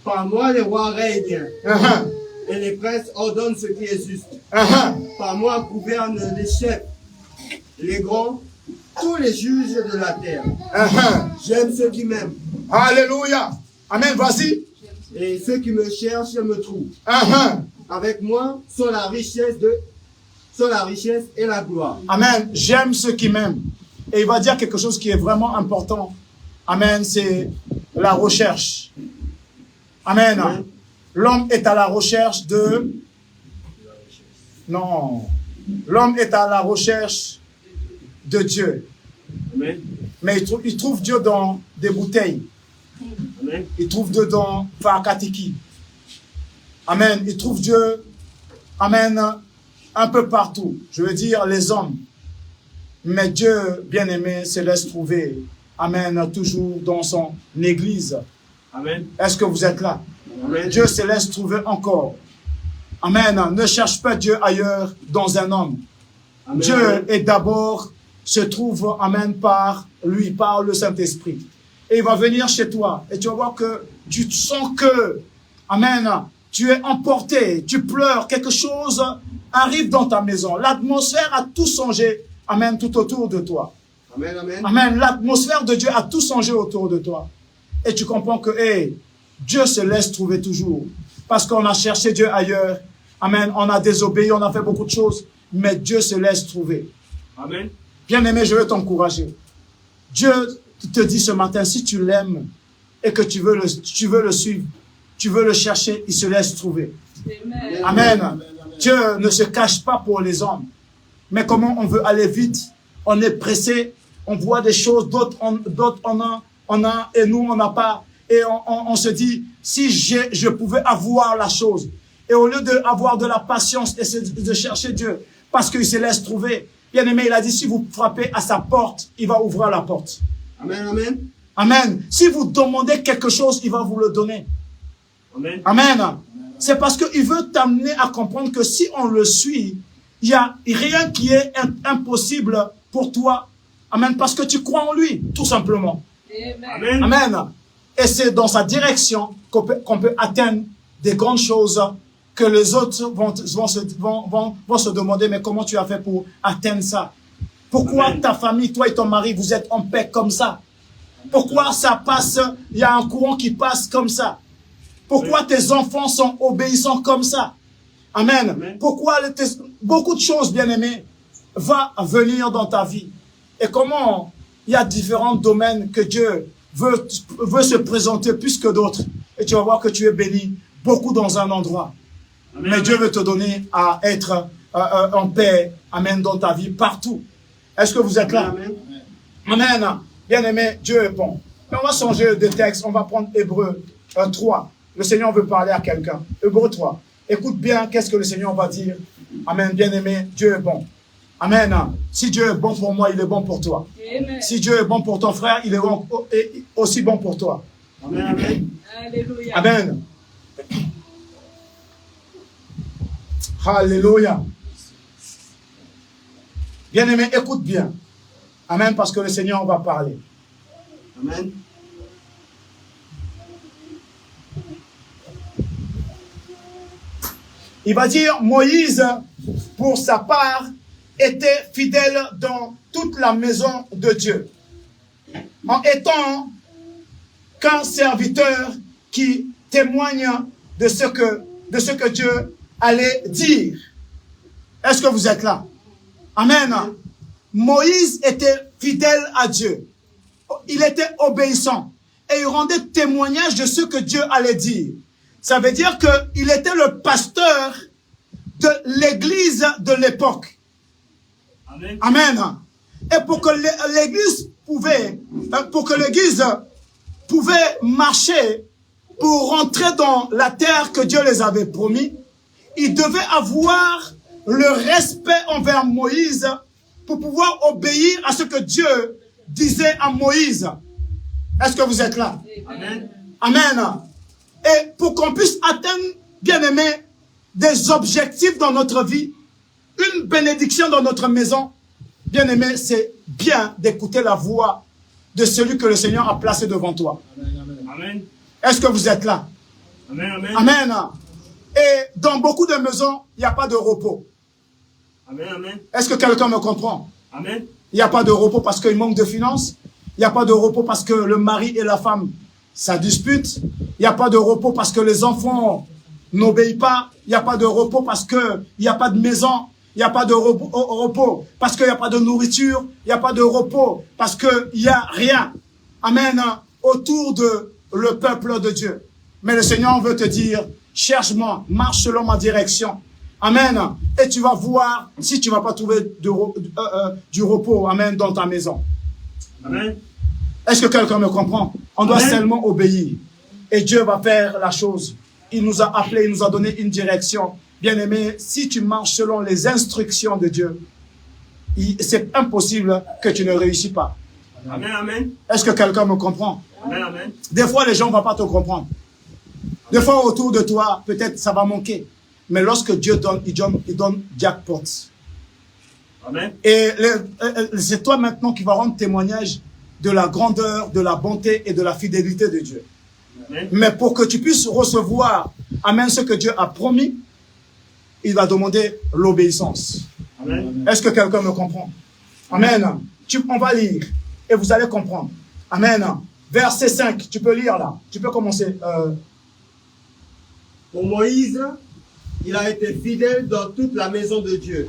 Par moi, les rois règnent. Uh-huh. Et les princes ordonnent ce qui est juste. Uh-huh. Par moi gouvernent les chefs, les grands, tous les juges de la terre. Uh-huh. J'aime ceux qui m'aiment. Alléluia. Amen, vas-y. Et ceux qui me cherchent me trouvent. Uh-huh. Avec moi sont la richesse et la gloire. Amen. J'aime ceux qui m'aiment. Et il va dire quelque chose qui est vraiment important. Amen. C'est la recherche. Amen. Amen. L'homme est à la recherche de... Non. L'homme est à la recherche de Dieu. Amen. Mais il trouve Dieu dans des bouteilles. Amen. Il trouve Dieu dans Fakatiki. Amen. Il trouve Dieu, amen, un peu partout. Je veux dire les hommes. Mais Dieu, bien-aimé, se laisse trouver. Amen. Toujours dans son église. Amen. Est-ce que vous êtes là? Amen. Dieu se laisse trouver encore. Amen. Ne cherche pas Dieu ailleurs dans un homme. Amen. Dieu est d'abord, se trouve, amen, par lui, par le Saint-Esprit. Et il va venir chez toi. Et tu vas voir que tu sens que, amen, tu es emporté, tu pleures, quelque chose arrive dans ta maison. L'atmosphère a tout changé Amen, tout autour de toi. Amen, amen. Amen. L'atmosphère de Dieu a tout changé autour de toi. Et tu comprends que, Dieu se laisse trouver toujours. Parce qu'on a cherché Dieu ailleurs. Amen. On a désobéi, on a fait beaucoup de choses. Mais Dieu se laisse trouver. Amen. Bien-aimé, je veux t'encourager. Dieu te dit ce matin, si tu l'aimes et que tu veux le suivre, tu veux le chercher, il se laisse trouver. Amen. Amen. Dieu ne se cache pas pour les hommes. Mais comment on veut aller vite, on est pressé, on voit des choses, d'autres on a, et nous on n'a pas. Et on se dit, si je pouvais avoir la chose. Et au lieu d'avoir de la patience et de chercher Dieu, parce qu'il se laisse trouver. Bien aimé, il a dit, si vous frappez à sa porte, il va ouvrir la porte. Amen, amen. Amen. Si vous demandez quelque chose, il va vous le donner. Amen. Amen. C'est parce qu'il veut t'amener à comprendre que si on le suit, il n'y a rien qui est impossible pour toi. Amen. Parce que tu crois en lui, tout simplement. Amen. Amen. Et c'est dans sa direction qu'on peut atteindre des grandes choses que les autres vont se demander, mais comment tu as fait pour atteindre ça? Pourquoi ta famille, toi et ton mari, vous êtes en paix comme ça? Pourquoi ça passe, il y a un courant qui passe comme ça? Pourquoi tes enfants sont obéissants comme ça? Amen. Amen. Pourquoi beaucoup de choses, bien-aimés, vont venir dans ta vie? Et comment il y a différents domaines que Dieu veut se présenter plus que d'autres. Et tu vas voir que tu es béni beaucoup dans un endroit. Amen. Mais Dieu veut te donner à être en paix, amen, dans ta vie, partout. Est-ce que vous êtes là? Amen. Amen. Bien-aimé, Dieu est bon. Et on va changer de texte. On va prendre Hébreux 3. Le Seigneur veut parler à quelqu'un. Hébreux 3. Écoute bien qu'est-ce que le Seigneur va dire. Amen. Bien-aimé, Dieu est bon. Amen. Si Dieu est bon pour moi, il est bon pour toi. Amen. Si Dieu est bon pour ton frère, il est aussi bon pour toi. Amen, amen. Alléluia. Amen. Alléluia. Bien-aimé, écoute bien. Amen, parce que le Seigneur va parler. Amen. Il va dire, Moïse, pour sa part, était fidèle dans toute la maison de Dieu, en étant qu'un serviteur qui témoigne de ce que Dieu allait dire. Est-ce que vous êtes là? Amen. Moïse était fidèle à Dieu. Il était obéissant. Et il rendait témoignage de ce que Dieu allait dire. Ça veut dire qu'il était le pasteur de l'église de l'époque. Amen. Amen. Et pour que l'église pouvait marcher pour rentrer dans la terre que Dieu les avait promis, il devait avoir le respect envers Moïse pour pouvoir obéir à ce que Dieu disait à Moïse. Est-ce que vous êtes là? Amen. Amen. Et pour qu'on puisse atteindre, bien aimé, des objectifs dans notre vie, une bénédiction dans notre maison, bien aimé, c'est bien d'écouter la voix de celui que le Seigneur a placé devant toi. Amen. Est-ce que vous êtes là? Amen. Amen. Amen. Et dans beaucoup de maisons, il n'y a pas de repos. Amen. Amen. Est-ce que quelqu'un me comprend? Amen. Il n'y a pas de repos parce qu'il manque de finances. Il n'y a pas de repos parce que le mari et la femme, ça dispute. Il n'y a pas de repos parce que les enfants n'obéissent pas. Il n'y a pas de repos parce qu'il n'y a pas de maison. Il n'y a pas de repos parce qu'il n'y a pas de nourriture. Il n'y a pas de repos parce qu'il n'y a rien. Amen. Autour de le peuple de Dieu. Mais le Seigneur veut te dire, cherche-moi, marche selon ma direction. Amen. Et tu vas voir si tu ne vas pas trouver du repos, amen, dans ta maison. Amen. Est-ce que quelqu'un me comprend? On doit Amen. seulement obéir. Et Dieu va faire la chose. Il nous a appelés, il nous a donné une direction. Bien-aimé, si tu marches selon les instructions de Dieu, c'est impossible que tu ne réussis pas. Amen. Amen. Est-ce que quelqu'un me comprend? Amen. Amen. Des fois, les gens ne vont pas te comprendre. Des fois, autour de toi, peut-être ça va manquer. Mais lorsque Dieu donne, il donne jackpot. Amen. Et c'est toi maintenant qui vas rendre témoignage de la grandeur, de la bonté et de la fidélité de Dieu. Amen. Mais pour que tu puisses recevoir, amen, ce que Dieu a promis, il va demander l'obéissance. Amen. Est-ce que quelqu'un me comprend? Amen. On va lire et vous allez comprendre. Amen. Verset 5, tu peux lire là. Tu peux commencer. Pour Moïse, il a été fidèle dans toute la maison de Dieu.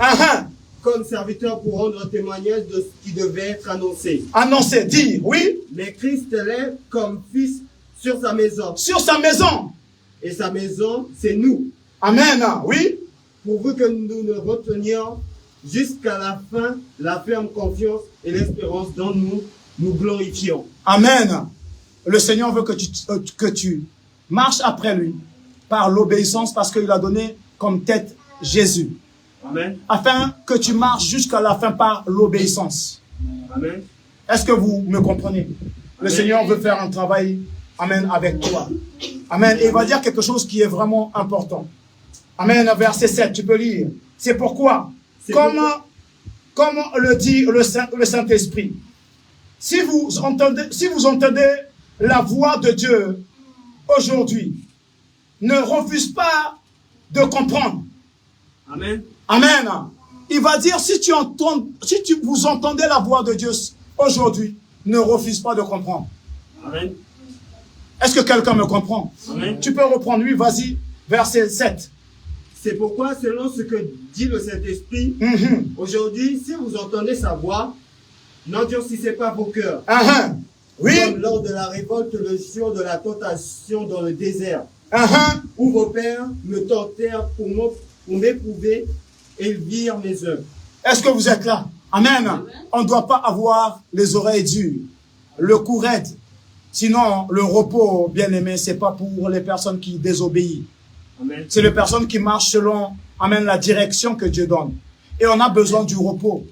Comme serviteur pour rendre témoignage de ce qui devait être annoncé. Annoncé, dire, oui. Mais Christ l'est comme fils sur sa maison. Sur sa maison. Et sa maison, c'est nous. Amen, oui. Pourvu que nous ne retenions jusqu'à la fin la ferme confiance et l'espérance dont nous glorifions. Amen. Le Seigneur veut que tu marches après lui par l'obéissance parce qu'il a donné comme tête Jésus. Amen. Afin que tu marches jusqu'à la fin par l'obéissance. Amen. Est-ce que vous me comprenez? Le Amen. Seigneur veut faire un travail, amen, avec toi. Amen. Et il va dire quelque chose qui est vraiment important. Amen. Verset 7, tu peux lire. C'est pourquoi, comme le dit le Saint-Esprit, si vous entendez la voix de Dieu aujourd'hui, ne refuse pas de comprendre. Amen. Amen. Il va dire, si vous entendez la voix de Dieu aujourd'hui, ne refuse pas de comprendre. Amen. Est-ce que quelqu'un me comprend? Amen. Tu peux reprendre, oui, vas-y, verset 7. C'est pourquoi, selon ce que dit le Saint-Esprit, aujourd'hui, si vous entendez sa voix, n'endurcissez pas vos cœurs. Oui. Comme lors de la révolte le jour de la tentation dans le désert, où vos pères me tentèrent pour m'éprouver et virent mes œuvres. Est-ce que vous êtes là? Amen. Amen. On ne doit pas avoir les oreilles dures, le cou raide. Sinon, le repos, bien aimé, c'est pas pour les personnes qui désobéissent. C'est les personnes qui marchent selon, amen, la direction que Dieu donne. Et on a besoin du repos.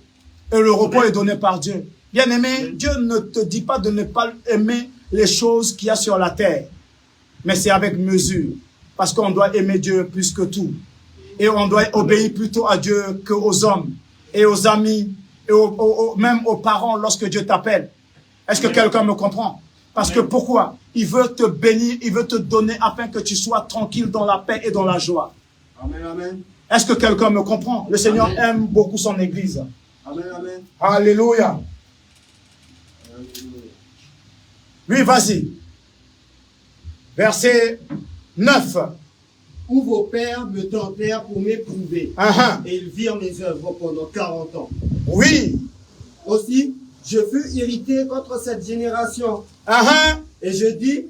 Et le repos est donné par Dieu. Bien aimé, Dieu ne te dit pas de ne pas aimer les choses qu'il y a sur la terre. Mais c'est avec mesure. Parce qu'on doit aimer Dieu plus que tout. Et on doit obéir plutôt à Dieu qu'aux hommes et aux amis et même aux parents lorsque Dieu t'appelle. Est-ce que quelqu'un me comprend? Parce que pourquoi? Il veut te bénir, il veut te donner afin que tu sois tranquille dans la paix et dans la joie. Amen, amen. Est-ce que quelqu'un me comprend? Le Seigneur aime beaucoup son église. Amen, amen. Alléluia. Oui, vas-y. Verset 9. Où vos pères me tentèrent pour m'éprouver. Et ils virent mes œuvres pendant 40 ans. Oui. Aussi, je fus irrité contre cette génération. Et je dis,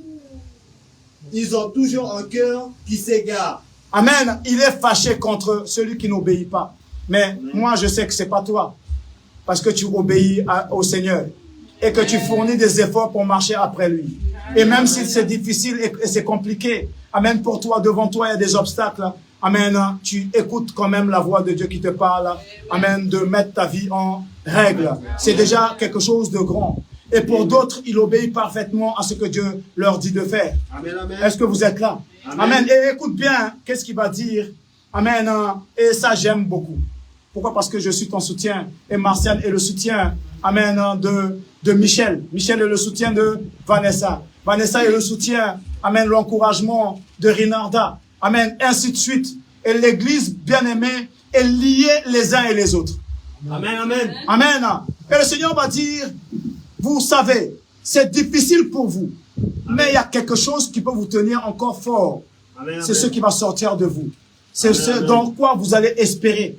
ils ont toujours un cœur qui s'égare. Amen. Il est fâché contre celui qui n'obéit pas. Mais moi, je sais que c'est pas toi. Parce que tu obéis au Seigneur. Et que tu fournis des efforts pour marcher après lui. Et même si c'est difficile et c'est compliqué, amen, pour toi, devant toi, il y a des obstacles. Amen, tu écoutes quand même la voix de Dieu qui te parle. Amen, de mettre ta vie en règle. C'est déjà quelque chose de grand. Et pour d'autres, ils obéissent parfaitement à ce que Dieu leur dit de faire. Amen, amen. Est-ce que vous êtes là? Amen. Amen. Et écoute bien, qu'est-ce qu'il va dire? Amen. Et ça, j'aime beaucoup. Pourquoi? Parce que je suis ton soutien. Et Martial est le soutien, amen, de Michel. Michel est le soutien de Vanessa. Vanessa est le soutien, amen, l'encouragement de Rinarda. Amen, ainsi de suite. Et l'église bien-aimée est liée les uns et les autres. Amen, amen. Amen. Et le Seigneur va dire, vous savez, c'est difficile pour vous. Mais il y a quelque chose qui peut vous tenir encore fort. C'est ce qui va sortir de vous. C'est ce dans quoi vous allez espérer.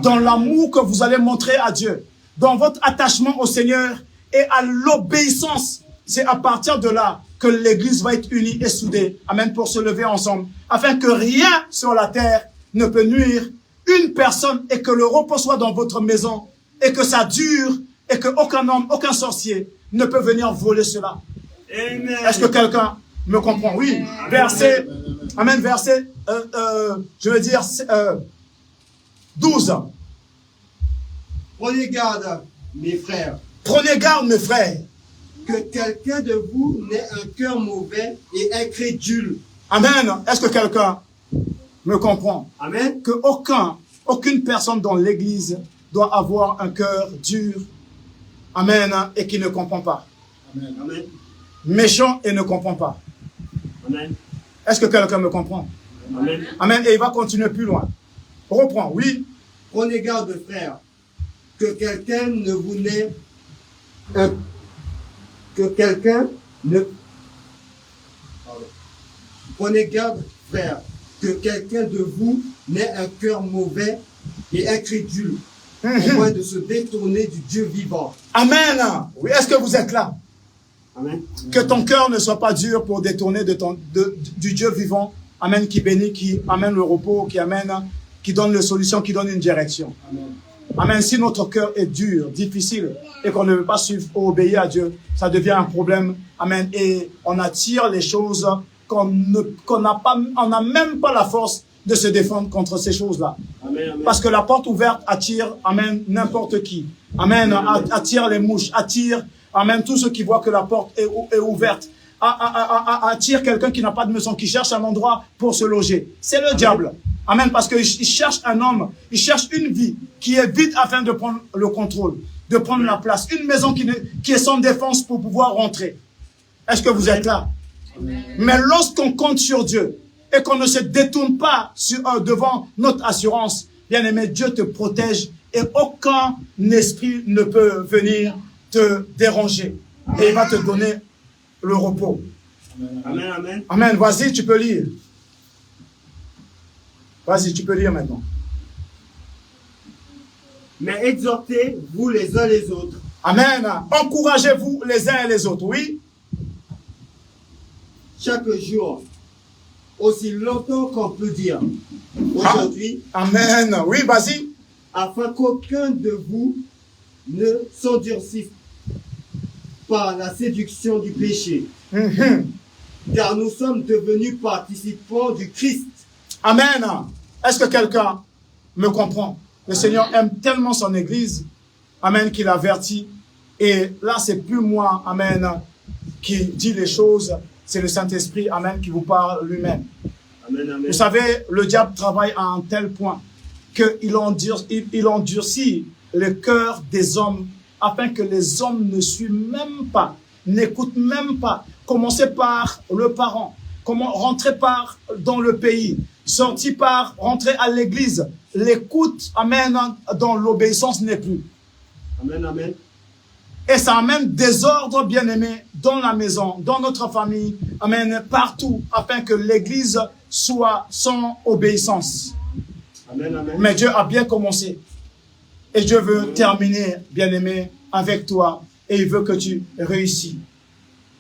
Dans l'amour que vous allez montrer à Dieu. Dans votre attachement au Seigneur et à l'obéissance. C'est à partir de là que l'église va être unie et soudée. Amen, pour se lever ensemble. Afin que rien sur la terre ne peut nuire une personne et que le repos soit dans votre maison. Et que ça dure et que aucun homme, aucun sorcier ne peut venir voler cela. Est-ce que quelqu'un me comprend? Oui. Verset, amen, verset, je veux dire, 12. Prenez garde, mes frères. Prenez garde, mes frères. Que quelqu'un de vous n'ait un cœur mauvais et incrédule. Amen. Est-ce que quelqu'un me comprend? Amen. Que aucune personne dans l'église doit avoir un cœur dur. Amen. Et qui ne comprend pas. Amen. Amen. Méchant et ne comprend pas. Amen. Est-ce que quelqu'un me comprend? Amen. Amen. Et il va continuer plus loin. Reprends, oui. Prenez garde, frères. que quelqu'un ne vous n'ait que quelqu'un ne prenez garde, frère, que quelqu'un de vous n'ait un cœur mauvais et incrédule, au point de se détourner du Dieu vivant. Amen. Oui, est-ce que vous êtes là? Amen. Que ton cœur ne soit pas dur pour détourner du Dieu vivant. Amen, qui bénit, qui amène le repos, qui donne les solutions, qui donne une direction. Amen. Amen. Si notre cœur est dur, difficile, et qu'on ne veut pas suivre ou obéir à Dieu, ça devient un problème. Amen. Et on attire les choses on n'a même pas la force de se défendre contre ces choses-là. Amen. Parce que la porte ouverte attire, amen, n'importe qui. Amen, attire les mouches, attire, amen, tous ceux qui voient que la porte est ouverte. Attire quelqu'un qui n'a pas de maison, qui cherche un endroit pour se loger. C'est le diable. Amen, parce qu'il cherche un homme, il cherche une vie qui est vide afin de prendre le contrôle, de prendre la place. Une maison qui est sans défense pour pouvoir rentrer. Est-ce que vous êtes là? Amen. Mais lorsqu'on compte sur Dieu et qu'on ne se détourne pas devant notre assurance, bien aimé, Dieu te protège et aucun esprit ne peut venir te déranger. Et il va te donner le repos. Amen, amen. Amen. Vas-y, tu peux lire. Vas-y, tu peux lire maintenant. Mais exhortez-vous les uns les autres. Amen. Encouragez-vous les uns et les autres, oui. Chaque jour, aussi longtemps qu'on peut dire aujourd'hui. Amen. Oui, vas-y. Afin qu'aucun de vous ne s'endurcisse par la séduction du péché. Car nous sommes devenus participants du Christ. Amen. Est-ce que quelqu'un me comprend? Le Seigneur aime tellement son Église, amen, qu'il avertit. Et là, c'est plus moi, amen, qui dit les choses. C'est le Saint-Esprit, amen, qui vous parle lui-même. Amen, amen. Vous savez, le diable travaille à un tel point qu'il endurcit le cœur des hommes afin que les hommes ne suivent même pas, n'écoutent même pas. Commencez par le parent, rentrer par dans le pays, sortir par rentrer à l'église. L'écoute, amen, dans l'obéissance n'est plus. Amen, amen. Et ça amène désordre, bien-aimé, dans la maison, dans notre famille, amen, partout, afin que l'église soit sans obéissance. Amen, amen. Mais Dieu a bien commencé. Et Dieu veut terminer, bien-aimé, avec toi. Et il veut que tu réussis.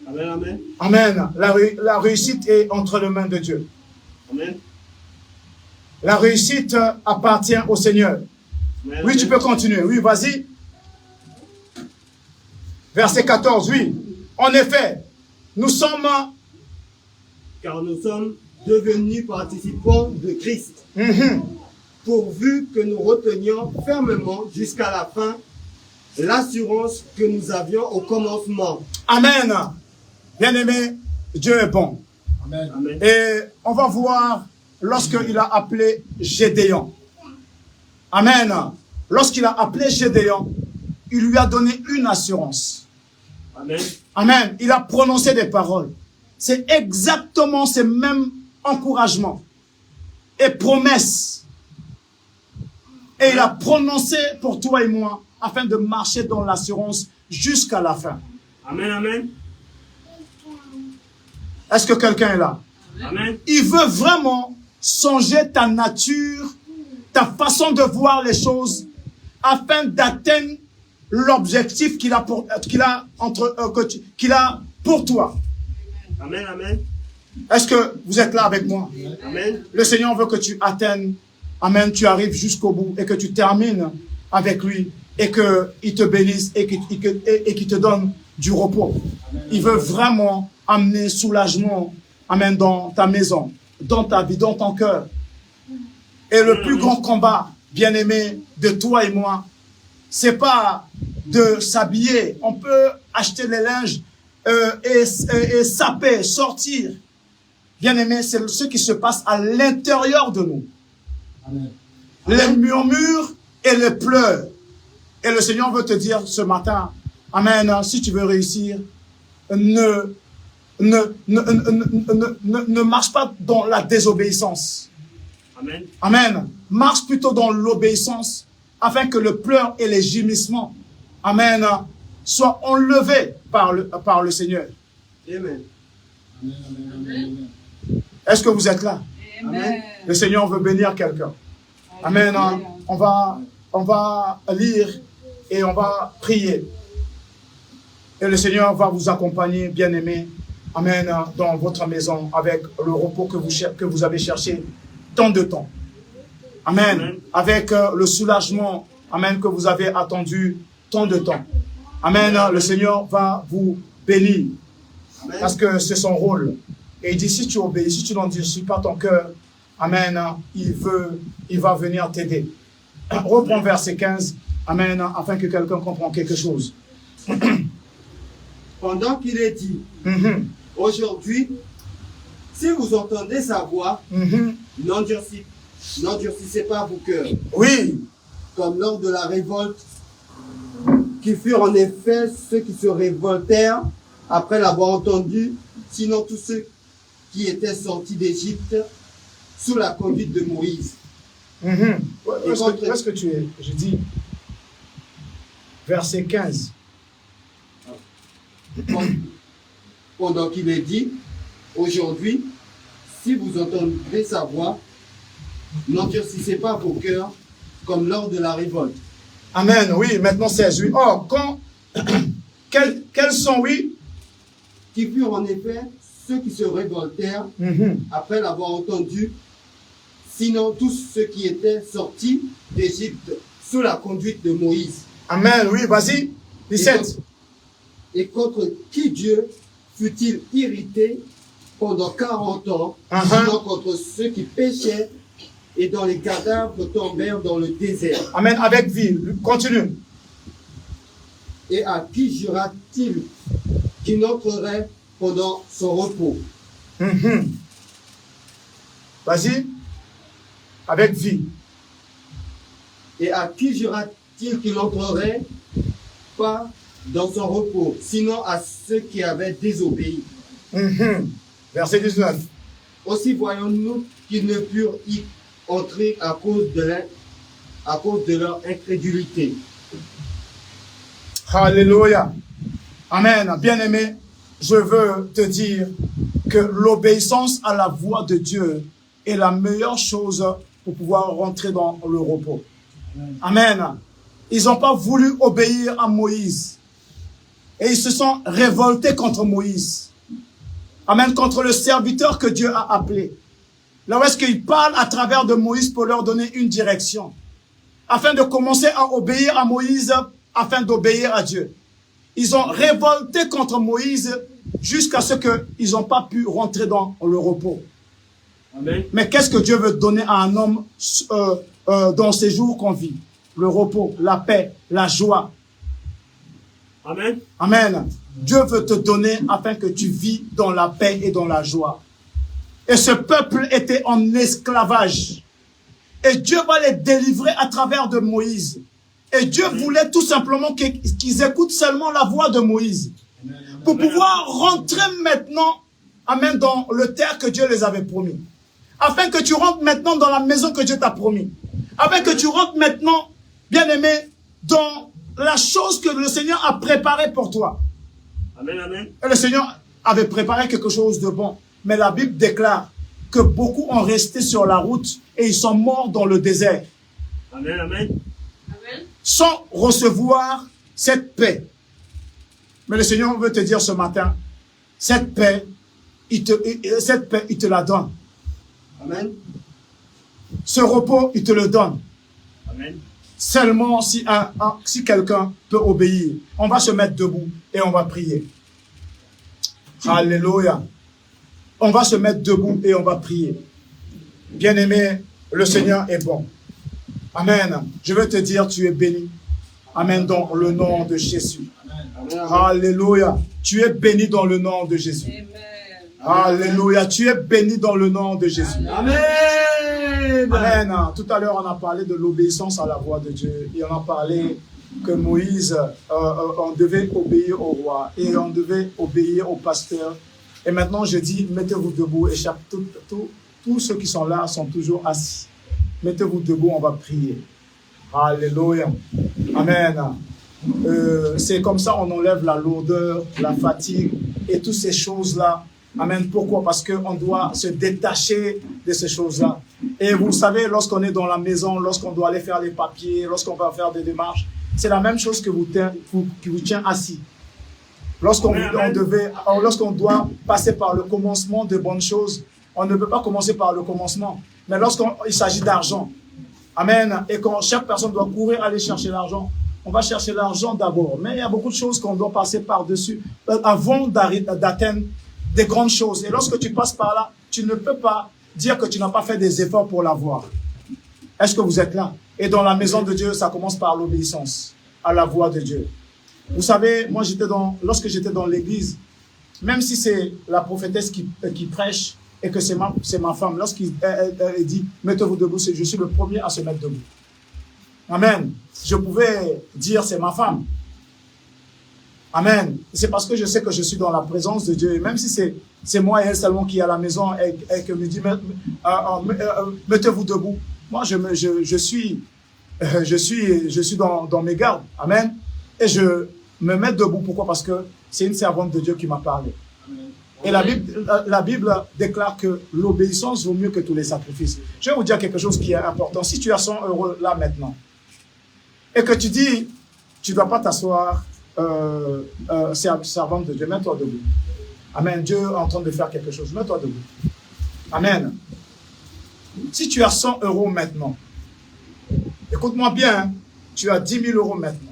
Amen, amen. Amen. La réussite est entre les mains de Dieu. Amen. La réussite appartient au Seigneur. Amen, Oui, amen. tu peux continuer. Oui, vas-y. Verset 14, oui. En effet, nous sommes... Car nous sommes devenus participants de Christ. Pourvu que nous retenions fermement jusqu'à la fin l'assurance que nous avions au commencement. Amen. Bien-aimé, Dieu est bon. Amen. Amen. Et on va voir lorsqu'il a appelé Gédéon. Amen. Lorsqu'il a appelé Gédéon, il lui a donné une assurance. Amen. Amen. Il a prononcé des paroles. C'est exactement ces mêmes encouragements et promesses. Et il a prononcé pour toi et moi afin de marcher dans l'assurance jusqu'à la fin. Amen, amen. Est-ce que quelqu'un est là? Amen. Il veut vraiment changer ta nature, ta façon de voir les choses afin d'atteindre l'objectif qu'il a pour toi. Amen, amen. Est-ce que vous êtes là avec moi? Amen. Le Seigneur veut que tu atteignes, amen, tu arrives jusqu'au bout et que tu termines avec lui et qu'il te bénisse et qu'il te donne du repos. Il veut vraiment amener soulagement, amen, dans ta maison, dans ta vie, dans ton cœur. Et le plus grand combat, bien-aimé, de toi et moi, c'est pas de s'habiller. On peut acheter les linges et saper, sortir. Bien-aimé, c'est ce qui se passe à l'intérieur de nous. Amen. Les murmures et les pleurs. Et le Seigneur veut te dire ce matin, amen, si tu veux réussir, ne marche pas dans la désobéissance. Amen. Amen. Marche plutôt dans l'obéissance afin que le pleur et les gémissements, amen, soient enlevés par le Seigneur. Amen. Est-ce que vous êtes là? Amen. Le Seigneur veut bénir quelqu'un. Amen. On va lire et on va prier. Et le Seigneur va vous accompagner, bien-aimés, amen, dans votre maison avec le repos que vous avez cherché tant de temps. Amen. Amen. Avec le soulagement, amen, que vous avez attendu tant de temps. Amen. Le Seigneur va vous bénir. Amen. Parce que c'est son rôle. Et il dit, si tu obéis, si tu n'endurcis pas ton cœur, amen, il va venir t'aider. Reprends verset 15, amen, afin que quelqu'un comprenne quelque chose. Pendant qu'il est dit, Mhm, aujourd'hui, si vous entendez sa voix, mhm. n'endurcissez pas vos cœurs, Oui, comme lors de la révolte, qui furent en effet ceux qui se révoltèrent après l'avoir entendu, sinon tous ceux qui étaient sortis d'Égypte sous la conduite de Moïse. mhm. Où est-ce que tu es? Je dis, verset 15. Pendant qu'il est dit, aujourd'hui, si vous entendez sa voix, n'endurcissez pas vos cœurs comme lors de la révolte. Amen, oui, maintenant 16, oui. Or, quels sont, oui? Qui furent en effet ceux qui se révoltèrent Mhm. après l'avoir entendu, sinon tous ceux qui étaient sortis d'Égypte sous la conduite de Moïse. Amen, oui, vas-y. 17. Et contre qui Dieu fut-il irrité pendant 40 ans, sinon contre ceux qui péchaient et dont les cadavres tombèrent dans le désert. Amen, avec vie. Continue. Et à qui jura-t-il qui n'entrerait pendant son repos? Mhm. Vas-y. Avec vie. Et à qui jura-t-il qu'il n'entrerait pas dans son repos, sinon à ceux qui avaient désobéi? Mhm. Verset 19. Aussi voyons-nous qu'ils ne purent y entrer à cause de leur incrédulité. Alléluia. Amen. Bien-aimé, je veux te dire que l'obéissance à la voix de Dieu est la meilleure chose pour pouvoir rentrer dans le repos. Amen. Ils n'ont pas voulu obéir à Moïse. Et ils se sont révoltés contre Moïse. Amen. Contre le serviteur que Dieu a appelé. Là où est-ce qu'il parle à travers de Moïse pour leur donner une direction. Afin de commencer à obéir à Moïse, afin d'obéir à Dieu. Ils ont révolté contre Moïse jusqu'à ce qu'ils n'ont pas pu rentrer dans le repos. Amen. Mais qu'est-ce que Dieu veut donner à un homme dans ces jours qu'on vit? Le repos, la paix, la joie. Amen. Amen. Dieu veut te donner afin que tu vis dans la paix et dans la joie. Et ce peuple était en esclavage. Et Dieu va les délivrer à travers de Moïse. Et Dieu voulait tout simplement qu'ils écoutent seulement la voix de Moïse. Pour pouvoir rentrer maintenant, amen, dans le terre que Dieu les avait promis. Afin que tu rentres maintenant dans la maison que Dieu t'a promis. Afin que tu rentres maintenant, bien-aimé, dans la chose que le Seigneur a préparée pour toi. Amen. Amen. Et le Seigneur avait préparé quelque chose de bon. Mais la Bible déclare que beaucoup ont resté sur la route et ils sont morts dans le désert. Amen. Amen. Sans recevoir cette paix. Mais le Seigneur veut te dire ce matin, cette paix, il te la donne. Amen. Ce repos, il te le donne. Amen. Seulement si quelqu'un peut obéir. On va se mettre debout et on va prier. Alléluia. On va se mettre debout et on va prier. Bien-aimé, le Seigneur est bon. Amen. Je veux te dire, tu es béni. Amen, dans le nom de Jésus. Amen. Alléluia. Tu es béni dans le nom de Jésus. Alléluia. Tu es béni dans le nom de Jésus. Amen. Amen. Tout à l'heure, on a parlé de l'obéissance à la voix de Dieu. Et on a parlé que Moïse, on devait obéir au roi. Et on devait obéir au pasteur. Et maintenant, je dis, mettez-vous debout. Et tous ceux qui sont là sont toujours assis. Mettez-vous debout, on va prier. Alléluia. Amen. C'est comme ça on enlève la lourdeur, la fatigue et toutes ces choses-là. Amen. Pourquoi? Parce qu'on doit se détacher de ces choses-là. Et vous savez, lorsqu'on est dans la maison, lorsqu'on doit aller faire les papiers, lorsqu'on va faire des démarches, c'est la même chose qui vous tient assis. Lorsqu'on doit passer par le commencement de bonnes choses, on ne peut pas commencer par le commencement. Mais lorsqu'il s'agit d'argent, amen, et quand chaque personne doit courir aller chercher l'argent, on va chercher l'argent d'abord. Mais il y a beaucoup de choses qu'on doit passer par-dessus avant d'atteindre des grandes choses. Et lorsque tu passes par là, tu ne peux pas dire que tu n'as pas fait des efforts pour l'avoir. Est-ce que vous êtes là? Et dans la maison de Dieu, ça commence par l'obéissance à la voix de Dieu. Vous savez, moi, lorsque j'étais dans l'église, même si c'est la prophétesse qui prêche et que c'est ma femme, lorsqu'elle dit « Mettez-vous debout », je suis le premier à se mettre debout. Amen. Je pouvais dire « C'est ma femme ». Amen. C'est parce que je sais que je suis dans la présence de Dieu. Et même si c'est moi et elle seulement qui est à la maison et que me dit « Mettez-vous debout », moi, je suis dans mes gardes. Amen. Et je me mets debout. Pourquoi? Parce que c'est une servante de Dieu qui m'a parlé. Et la Bible déclare que l'obéissance vaut mieux que tous les sacrifices. Je vais vous dire quelque chose qui est important. Si tu as 100 € là maintenant, et que tu dis, tu ne dois pas t'asseoir, servante de Dieu, mets-toi debout. Amen. Dieu est en train de faire quelque chose. Mets-toi debout. Amen. Si tu as 100 € maintenant, écoute-moi bien, hein, tu as 10 000 € maintenant.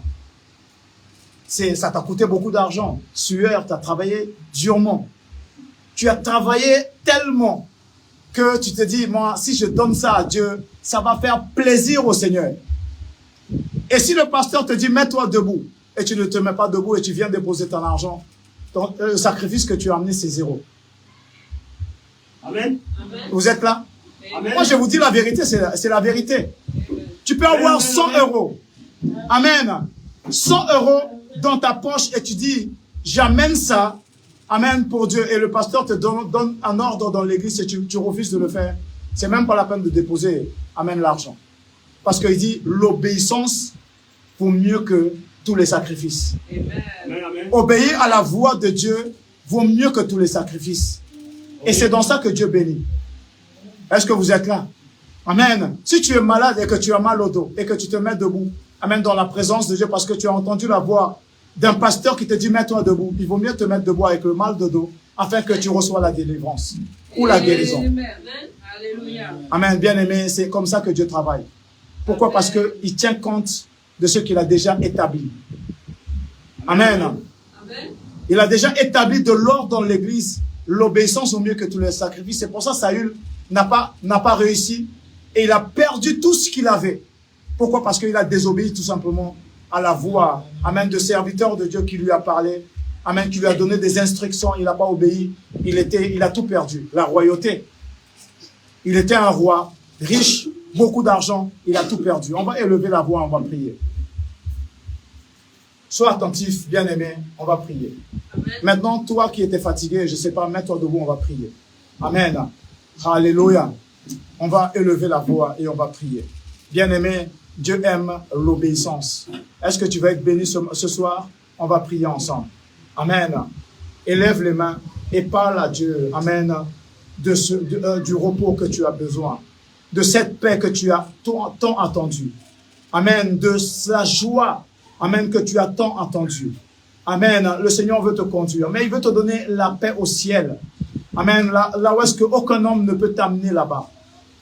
Ça t'a coûté beaucoup d'argent. Sueur, tu as travaillé durement. Tu as travaillé tellement que tu te dis, moi, si je donne ça à Dieu, ça va faire plaisir au Seigneur. Et si le pasteur te dit, mets-toi debout, et tu ne te mets pas debout et tu viens déposer ton argent, le sacrifice que tu as amené, c'est 0. Amen. Vous êtes là? Amen. Moi, je vous dis la vérité, c'est la vérité. Tu peux avoir 100 €. Amen. 100 € dans ta poche et tu dis, j'amène ça, amen, pour Dieu. Et le pasteur te donne un ordre dans l'église et tu refuses de le faire. C'est même pas la peine de déposer, amen, l'argent. Parce qu'il dit, l'obéissance vaut mieux que tous les sacrifices. Amen. Obéir à la voix de Dieu vaut mieux que tous les sacrifices. Et c'est dans ça que Dieu bénit. Est-ce que vous êtes là? Amen. Si tu es malade et que tu as mal au dos et que tu te mets debout, amen, dans la présence de Dieu parce que tu as entendu la voix d'un pasteur qui te dit mets-toi debout, il vaut mieux te mettre debout avec le mal de dos afin que tu reçois la délivrance ou la guérison. Alléluia. Amen. Bien aimé, c'est comme ça que Dieu travaille. Pourquoi? Parce qu'il tient compte de ce qu'il a déjà établi. Amen. Il a déjà établi de l'ordre dans l'église. L'obéissance au mieux que tous les sacrifices. C'est pour ça que Saül n'a pas réussi et il a perdu tout ce qu'il avait. Pourquoi? Parce qu'il a désobéi tout simplement à la voix, amen, de serviteur de Dieu qui lui a parlé, amen, qui lui a donné des instructions. Il n'a pas obéi. Il a tout perdu. La royauté. Il était un roi riche, beaucoup d'argent. Il a tout perdu. On va élever la voix, on va prier. Sois attentif, bien-aimé, on va prier. Amen. Maintenant, toi qui étais fatigué, je ne sais pas, mets-toi debout, on va prier. Amen. Alléluia. On va élever la voix et on va prier. Bien-aimé, Dieu aime l'obéissance. Est-ce que tu vas être béni ce soir? On va prier ensemble. Amen. Élève les mains et parle à Dieu. Amen. Du repos que tu as besoin. De cette paix que tu as tant attendue. Amen. De la joie. Amen, que tu as tant entendu. Amen. Le Seigneur veut te conduire, mais il veut te donner la paix au ciel. Amen. Là où est-ce qu'aucun homme ne peut t'amener là-bas.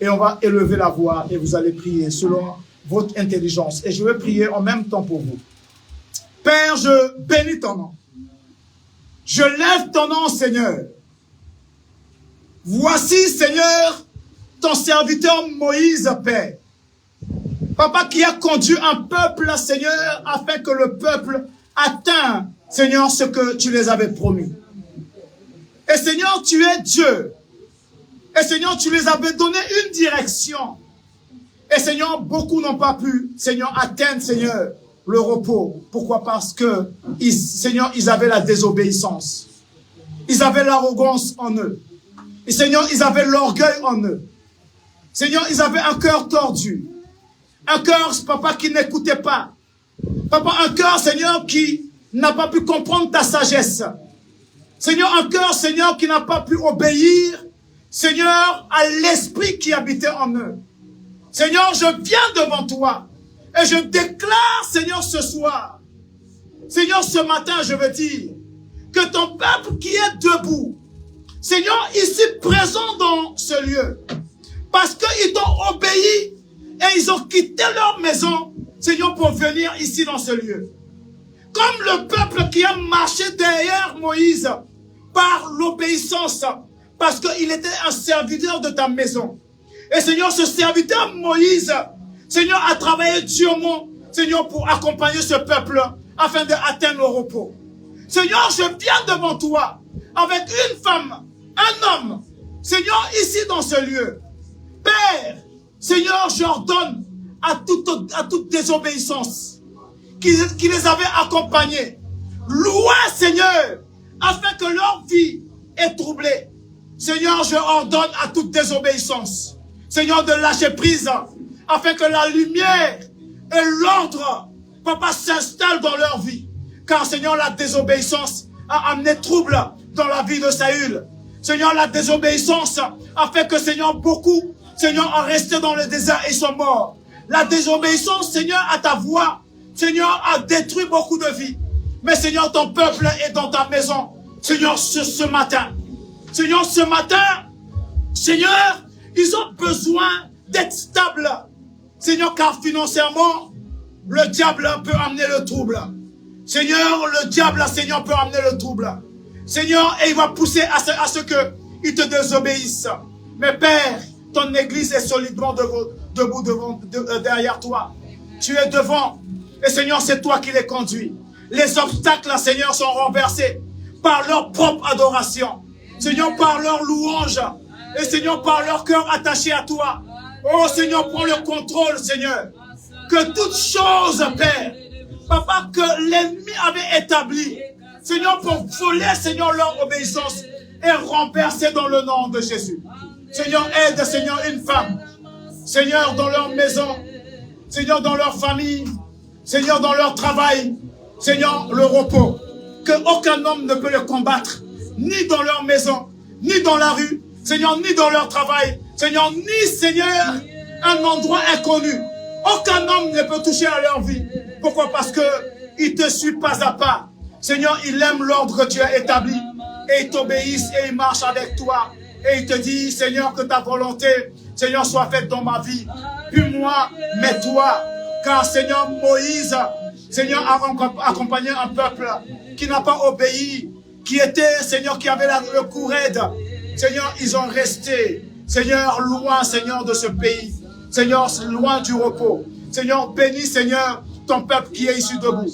Et on va élever la voix et vous allez prier selon votre intelligence. Et je vais prier en même temps pour vous. Père, je bénis ton nom. Je lève ton nom, Seigneur. Voici, Seigneur, ton serviteur Moïse, Père. Papa, qui a conduit un peuple, Seigneur, afin que le peuple atteigne, Seigneur, ce que tu les avais promis. Et Seigneur, tu es Dieu. Et Seigneur, tu les avais donné une direction. Et Seigneur, beaucoup n'ont pas pu, Seigneur, atteindre, Seigneur, le repos. Pourquoi? Parce que, Seigneur, ils avaient la désobéissance. Ils avaient l'arrogance en eux. Et Seigneur, ils avaient l'orgueil en eux. Seigneur, ils avaient un cœur tordu. Un cœur, papa, qui n'écoutait pas. Papa, un cœur, Seigneur, qui n'a pas pu comprendre ta sagesse. Seigneur, un cœur, Seigneur, qui n'a pas pu obéir, Seigneur, à l'esprit qui habitait en eux. Seigneur, je viens devant toi et je déclare, Seigneur, ce soir, Seigneur, ce matin, je veux dire, que ton peuple qui est debout, Seigneur, ici présent dans ce lieu, parce qu'ils t'ont obéi et ils ont quitté leur maison, Seigneur, pour venir ici dans ce lieu. Comme le peuple qui a marché derrière Moïse par l'obéissance, parce qu'il était un serviteur de ta maison. Et Seigneur, ce serviteur Moïse, Seigneur, a travaillé durement, Seigneur, pour accompagner ce peuple afin d'atteindre le repos. Seigneur, je viens devant toi avec une femme, un homme, Seigneur, ici dans ce lieu. Père, Seigneur, j'ordonne à toute désobéissance qui les avait accompagnés. Loin, Seigneur, afin que leur vie est troublée. Seigneur, je ordonne à toute désobéissance, Seigneur, de lâcher prise, afin que la lumière et l'ordre, papa, s'installent dans leur vie. Car, Seigneur, la désobéissance a amené trouble dans la vie de Saül. Seigneur, la désobéissance a fait que, Seigneur, beaucoup, Seigneur, ont resté dans le désert et sont morts. La désobéissance, Seigneur, à ta voix, Seigneur, a détruit beaucoup de vies. Mais, Seigneur, ton peuple est dans ta maison. Seigneur, ce matin. Seigneur, ce matin, Seigneur, ils ont besoin d'être stables. Seigneur, car financièrement, le diable peut amener le trouble. Seigneur, le diable, Seigneur, peut amener le trouble. Seigneur, et il va pousser à ce qu'ils te désobéissent. Mais Père, ton église est solidement debout derrière toi. Tu es devant. Et Seigneur, c'est toi qui les conduis. Les obstacles, Seigneur, sont renversés par leur propre adoration. Seigneur, par leur louange. Et Seigneur, par leur cœur attaché à toi. Oh Seigneur, prends le contrôle, Seigneur. Que toute chose, Père, Papa, que l'ennemi avait établi, Seigneur, pour voler, Seigneur, leur obéissance, est renversé dans le nom de Jésus. Seigneur, aide, Seigneur, une femme. Seigneur, dans leur maison. Seigneur, dans leur famille. Seigneur, dans leur travail. Seigneur, le repos. Que aucun homme ne peut le combattre. Ni dans leur maison, ni dans la rue. Seigneur, ni dans leur travail. Seigneur, ni, Seigneur, un endroit inconnu. Aucun homme ne peut toucher à leur vie. Pourquoi? Parce que il te suit pas à pas. Seigneur, il aime l'ordre que tu as établi. Et il t'obéisse et il marche avec toi. Et il te dit, Seigneur, que ta volonté, Seigneur, soit faite dans ma vie. Puis moi, mais toi. Car, Seigneur, Moïse, Seigneur, a accompagné un peuple qui n'a pas obéi, qui était, Seigneur, qui avait le cou raide. Seigneur, ils ont resté, Seigneur, loin, Seigneur, de ce pays. Seigneur, loin du repos. Seigneur, bénis, Seigneur, ton peuple qui est ici debout.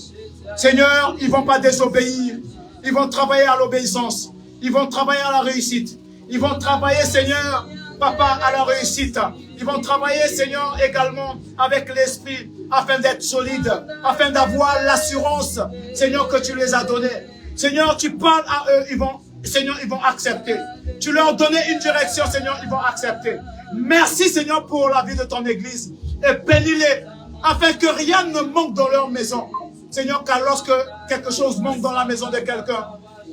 Seigneur, ils ne vont pas désobéir. Ils vont travailler à l'obéissance. Ils vont travailler à la réussite. Ils vont travailler, Seigneur, Papa, à la réussite. Ils vont travailler, Seigneur, également avec l'esprit, afin d'être solides, afin d'avoir l'assurance, Seigneur, que tu les as donnés. Seigneur, tu parles à eux, Seigneur, ils vont accepter. Tu leur donnais une direction, Seigneur, ils vont accepter. Merci, Seigneur, pour la vie de ton église. Et bénis-les, afin que rien ne manque dans leur maison. Seigneur, car lorsque quelque chose manque dans la maison de quelqu'un,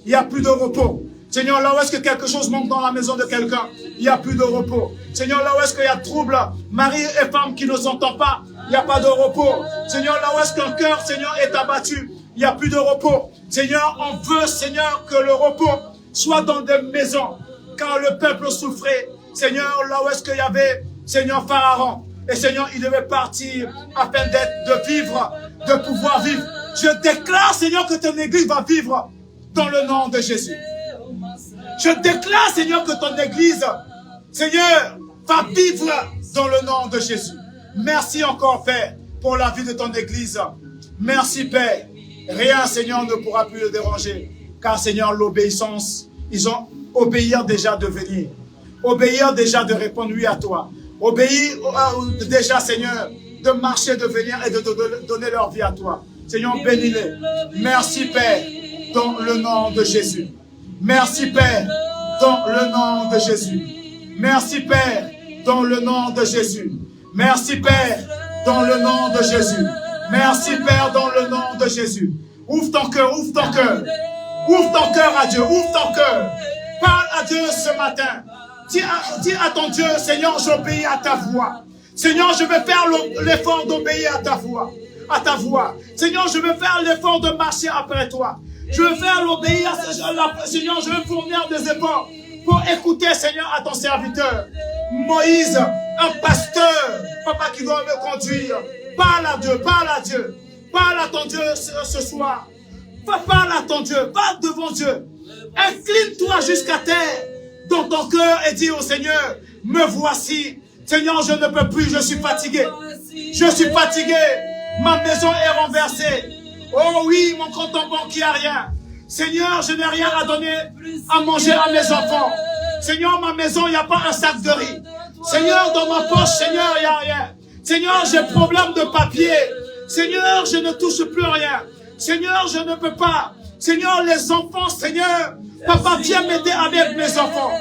il n'y a plus de repos. Seigneur, là où est-ce que quelque chose manque dans la maison de quelqu'un, il n'y a plus de repos. Seigneur, là où est-ce qu'il y a trouble, mari et femme qui ne s'entendent pas, il n'y a pas de repos. Seigneur, là où est-ce qu'un cœur, Seigneur, est abattu, il n'y a plus de repos. Seigneur, on veut, Seigneur, que le repos soit dans des maisons, car le peuple souffrait. Seigneur, là où est-ce qu'il y avait, Seigneur, Pharaon, et Seigneur, il devait partir afin de vivre, de pouvoir vivre. Je déclare, Seigneur, que ton église va vivre dans le nom de Jésus. Je déclare, Seigneur, que ton église, Seigneur, va vivre dans le nom de Jésus. Merci encore, Père, pour la vie de ton église. Merci, Père. Rien, Seigneur, ne pourra plus le déranger. Car, Seigneur, l'obéissance, ils ont obéir déjà de venir. Obéir déjà de répondre oui à toi. Obéir déjà, Seigneur, de marcher, de venir et de te donner leur vie à toi. Seigneur, bénis-les. Merci, Père, dans le nom de Jésus. Merci, Père, dans le nom de Jésus. Merci, Père, dans le nom de Jésus. Merci, Père, dans le nom de Jésus. Merci, Père, dans le nom de Jésus. Ouvre ton cœur, ouvre ton cœur. Ouvre ton cœur à Dieu, ouvre ton cœur. Parle à Dieu ce matin. Dis à ton Dieu, Seigneur, j'obéis à ta voix. Seigneur, je vais faire l'effort d'obéir à ta voix. Seigneur, je vais faire l'effort de marcher après toi. Je vais faire l'obéir, Seigneur, je vais fournir des efforts pour écouter, Seigneur, à ton serviteur. Moïse, un pasteur, papa, qui doit me conduire. Parle à Dieu, parle à Dieu. Parle à ton Dieu ce soir. Parle à ton Dieu, va devant Dieu. Incline-toi jusqu'à terre dans ton cœur et dis au Seigneur, me voici. Seigneur, je ne peux plus, je suis fatigué. Je suis fatigué. Ma maison est renversée. Oh oui, mon compte en banque, il n'y a rien. Seigneur, je n'ai rien à donner à manger à mes enfants. Seigneur, ma maison, il n'y a pas un sac de riz. Seigneur, dans ma poche, Seigneur, il n'y a rien. Seigneur, j'ai problème de papier. Seigneur, je ne touche plus rien. Seigneur, je ne peux pas. Seigneur, les enfants, Seigneur, papa, viens m'aider avec mes enfants.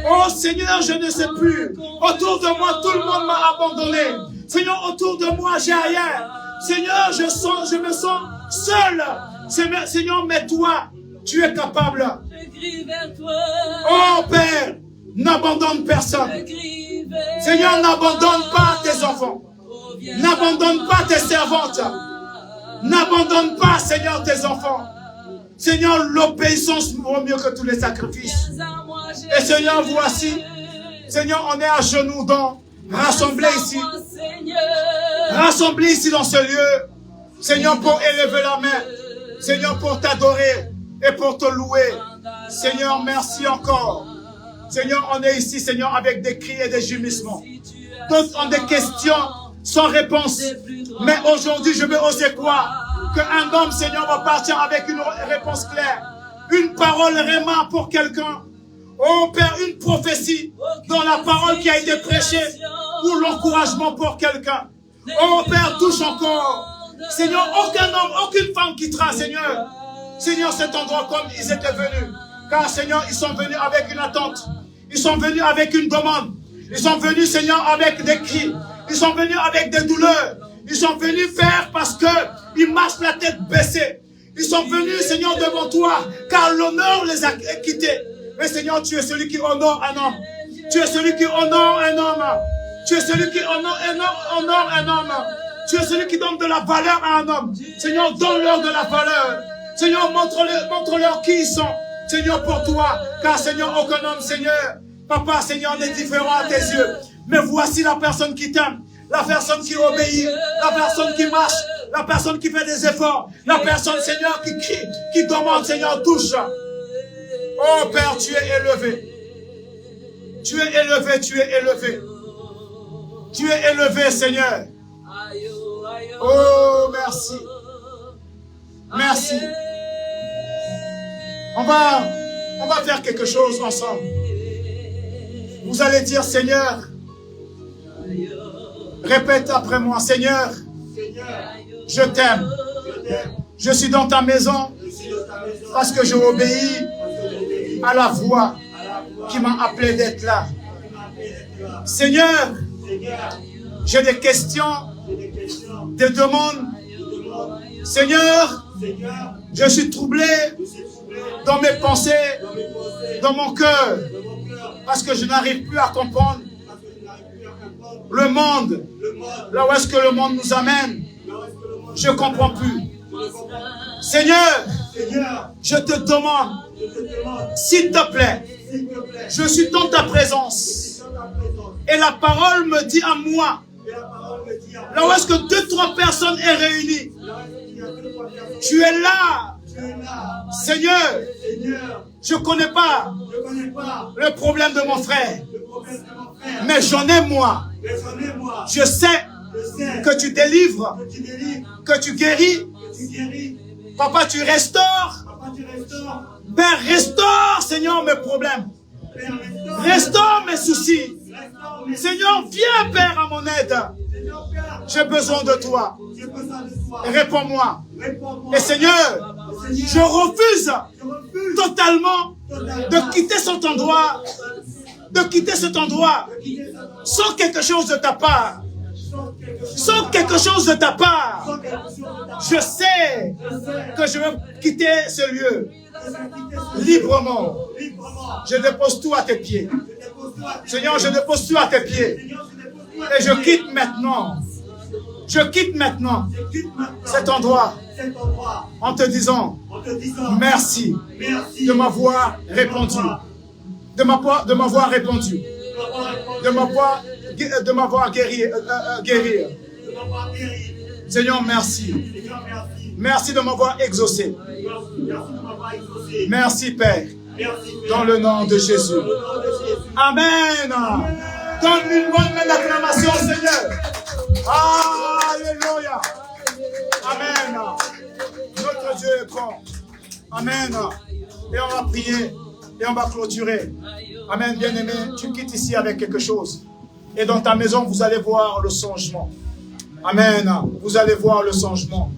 Oh Seigneur, je ne sais plus. Autour de moi, tout le monde m'a abandonné. Seigneur, autour de moi, j'ai rien. Seigneur, je me sens seul. Seigneur, mais toi, tu es capable. Oh Père, n'abandonne personne. Seigneur, n'abandonne pas tes enfants. N'abandonne pas tes servantes. N'abandonne pas, Seigneur, tes enfants. Seigneur, l'obéissance vaut mieux que tous les sacrifices. Et Seigneur, voici, Seigneur, on est à genoux rassemblés ici dans ce lieu. Seigneur, pour élever la main. Seigneur, pour t'adorer et pour te louer. Seigneur, merci encore. Seigneur, on est ici, Seigneur, avec des cris et des gémissements. D'autres ont des questions sans réponse. Mais aujourd'hui, je veux oser croire qu'un homme, Seigneur, va partir avec une réponse claire. Une parole vraiment pour quelqu'un. Oh Père, une prophétie dans la parole qui a été prêchée ou l'encouragement pour quelqu'un. Oh Père, touche encore. Seigneur, aucun homme, aucune femme quittera, Seigneur. Seigneur, cet endroit comme ils étaient venus. Car, Seigneur, ils sont venus avec une attente. Ils sont venus avec une demande. Ils sont venus, Seigneur, avec des cris. Ils sont venus avec des douleurs. Ils sont venus faire parce que ils marchent la tête baissée. Ils sont venus, Seigneur, devant toi, car l'honneur les a quittés. Mais Seigneur, tu es celui qui honore un homme. Tu es celui qui honore un homme. Tu es celui qui honore un homme. Tu es celui qui donne de la valeur à un homme. Seigneur, donne-leur de la valeur. Seigneur, montre-leur qui ils sont. Seigneur, pour toi. Car Seigneur, aucun homme, Seigneur, Papa, Seigneur, n'est différent à tes yeux. Mais voici la personne qui t'aime. La personne qui obéit. La personne qui marche. La personne qui fait des efforts. La personne, Seigneur, qui crie, qui demande, Seigneur, touche. Oh Père, tu es élevé. Tu es élevé, tu es élevé. Tu es élevé, Seigneur. Oh, merci. Merci. On va faire quelque chose ensemble. Vous allez dire, Seigneur, répète après moi, Seigneur, je t'aime. Je suis dans ta maison parce que je obéis à la voix qui m'a appelé d'être là. Seigneur, j'ai des questions, des demandes. Seigneur, je suis troublé dans mes pensées, dans mon cœur, parce que je n'arrive plus à comprendre le monde, là où est-ce que le monde nous amène. Je ne comprends plus. Seigneur, je te demande, s'il te plaît, je suis dans ta présence. Et la parole me dit à moi, là où est-ce que 2-3 personnes sont réunies, tu es là. Seigneur, je ne connais pas le problème de mon frère, mais j'en ai moi. Je sais que tu délivres, que tu guéris. Papa, tu restaures. Père, restaure, Seigneur, mes problèmes. Restaure mes soucis. Seigneur, viens, Père, à mon aide. J'ai besoin de toi. Réponds-moi. Et Seigneur, je refuse totalement de quitter cet endroit, sans quelque chose de ta part. Sauf quelque chose de ta part. Sauf quelque chose de ta part. Je sais que je vais quitter ce lieu librement. Je dépose tout à tes pieds. Seigneur, je dépose tout à tes pieds. Et je quitte maintenant. Je quitte maintenant cet endroit en te disant merci de m'avoir répondu. De m'avoir répondu. De m'avoir guéri. Seigneur, merci. Merci de m'avoir exaucé. Merci, Père. Dans le nom de Jésus. Amen. Donne une bonne main d'acclamation, Seigneur. Alléluia. Amen. Notre Dieu est bon. Amen. Et on va prier. Et on va clôturer. Amen, bien-aimé. Tu quittes ici avec quelque chose. Et dans ta maison, vous allez voir le changement. Amen. Vous allez voir le changement.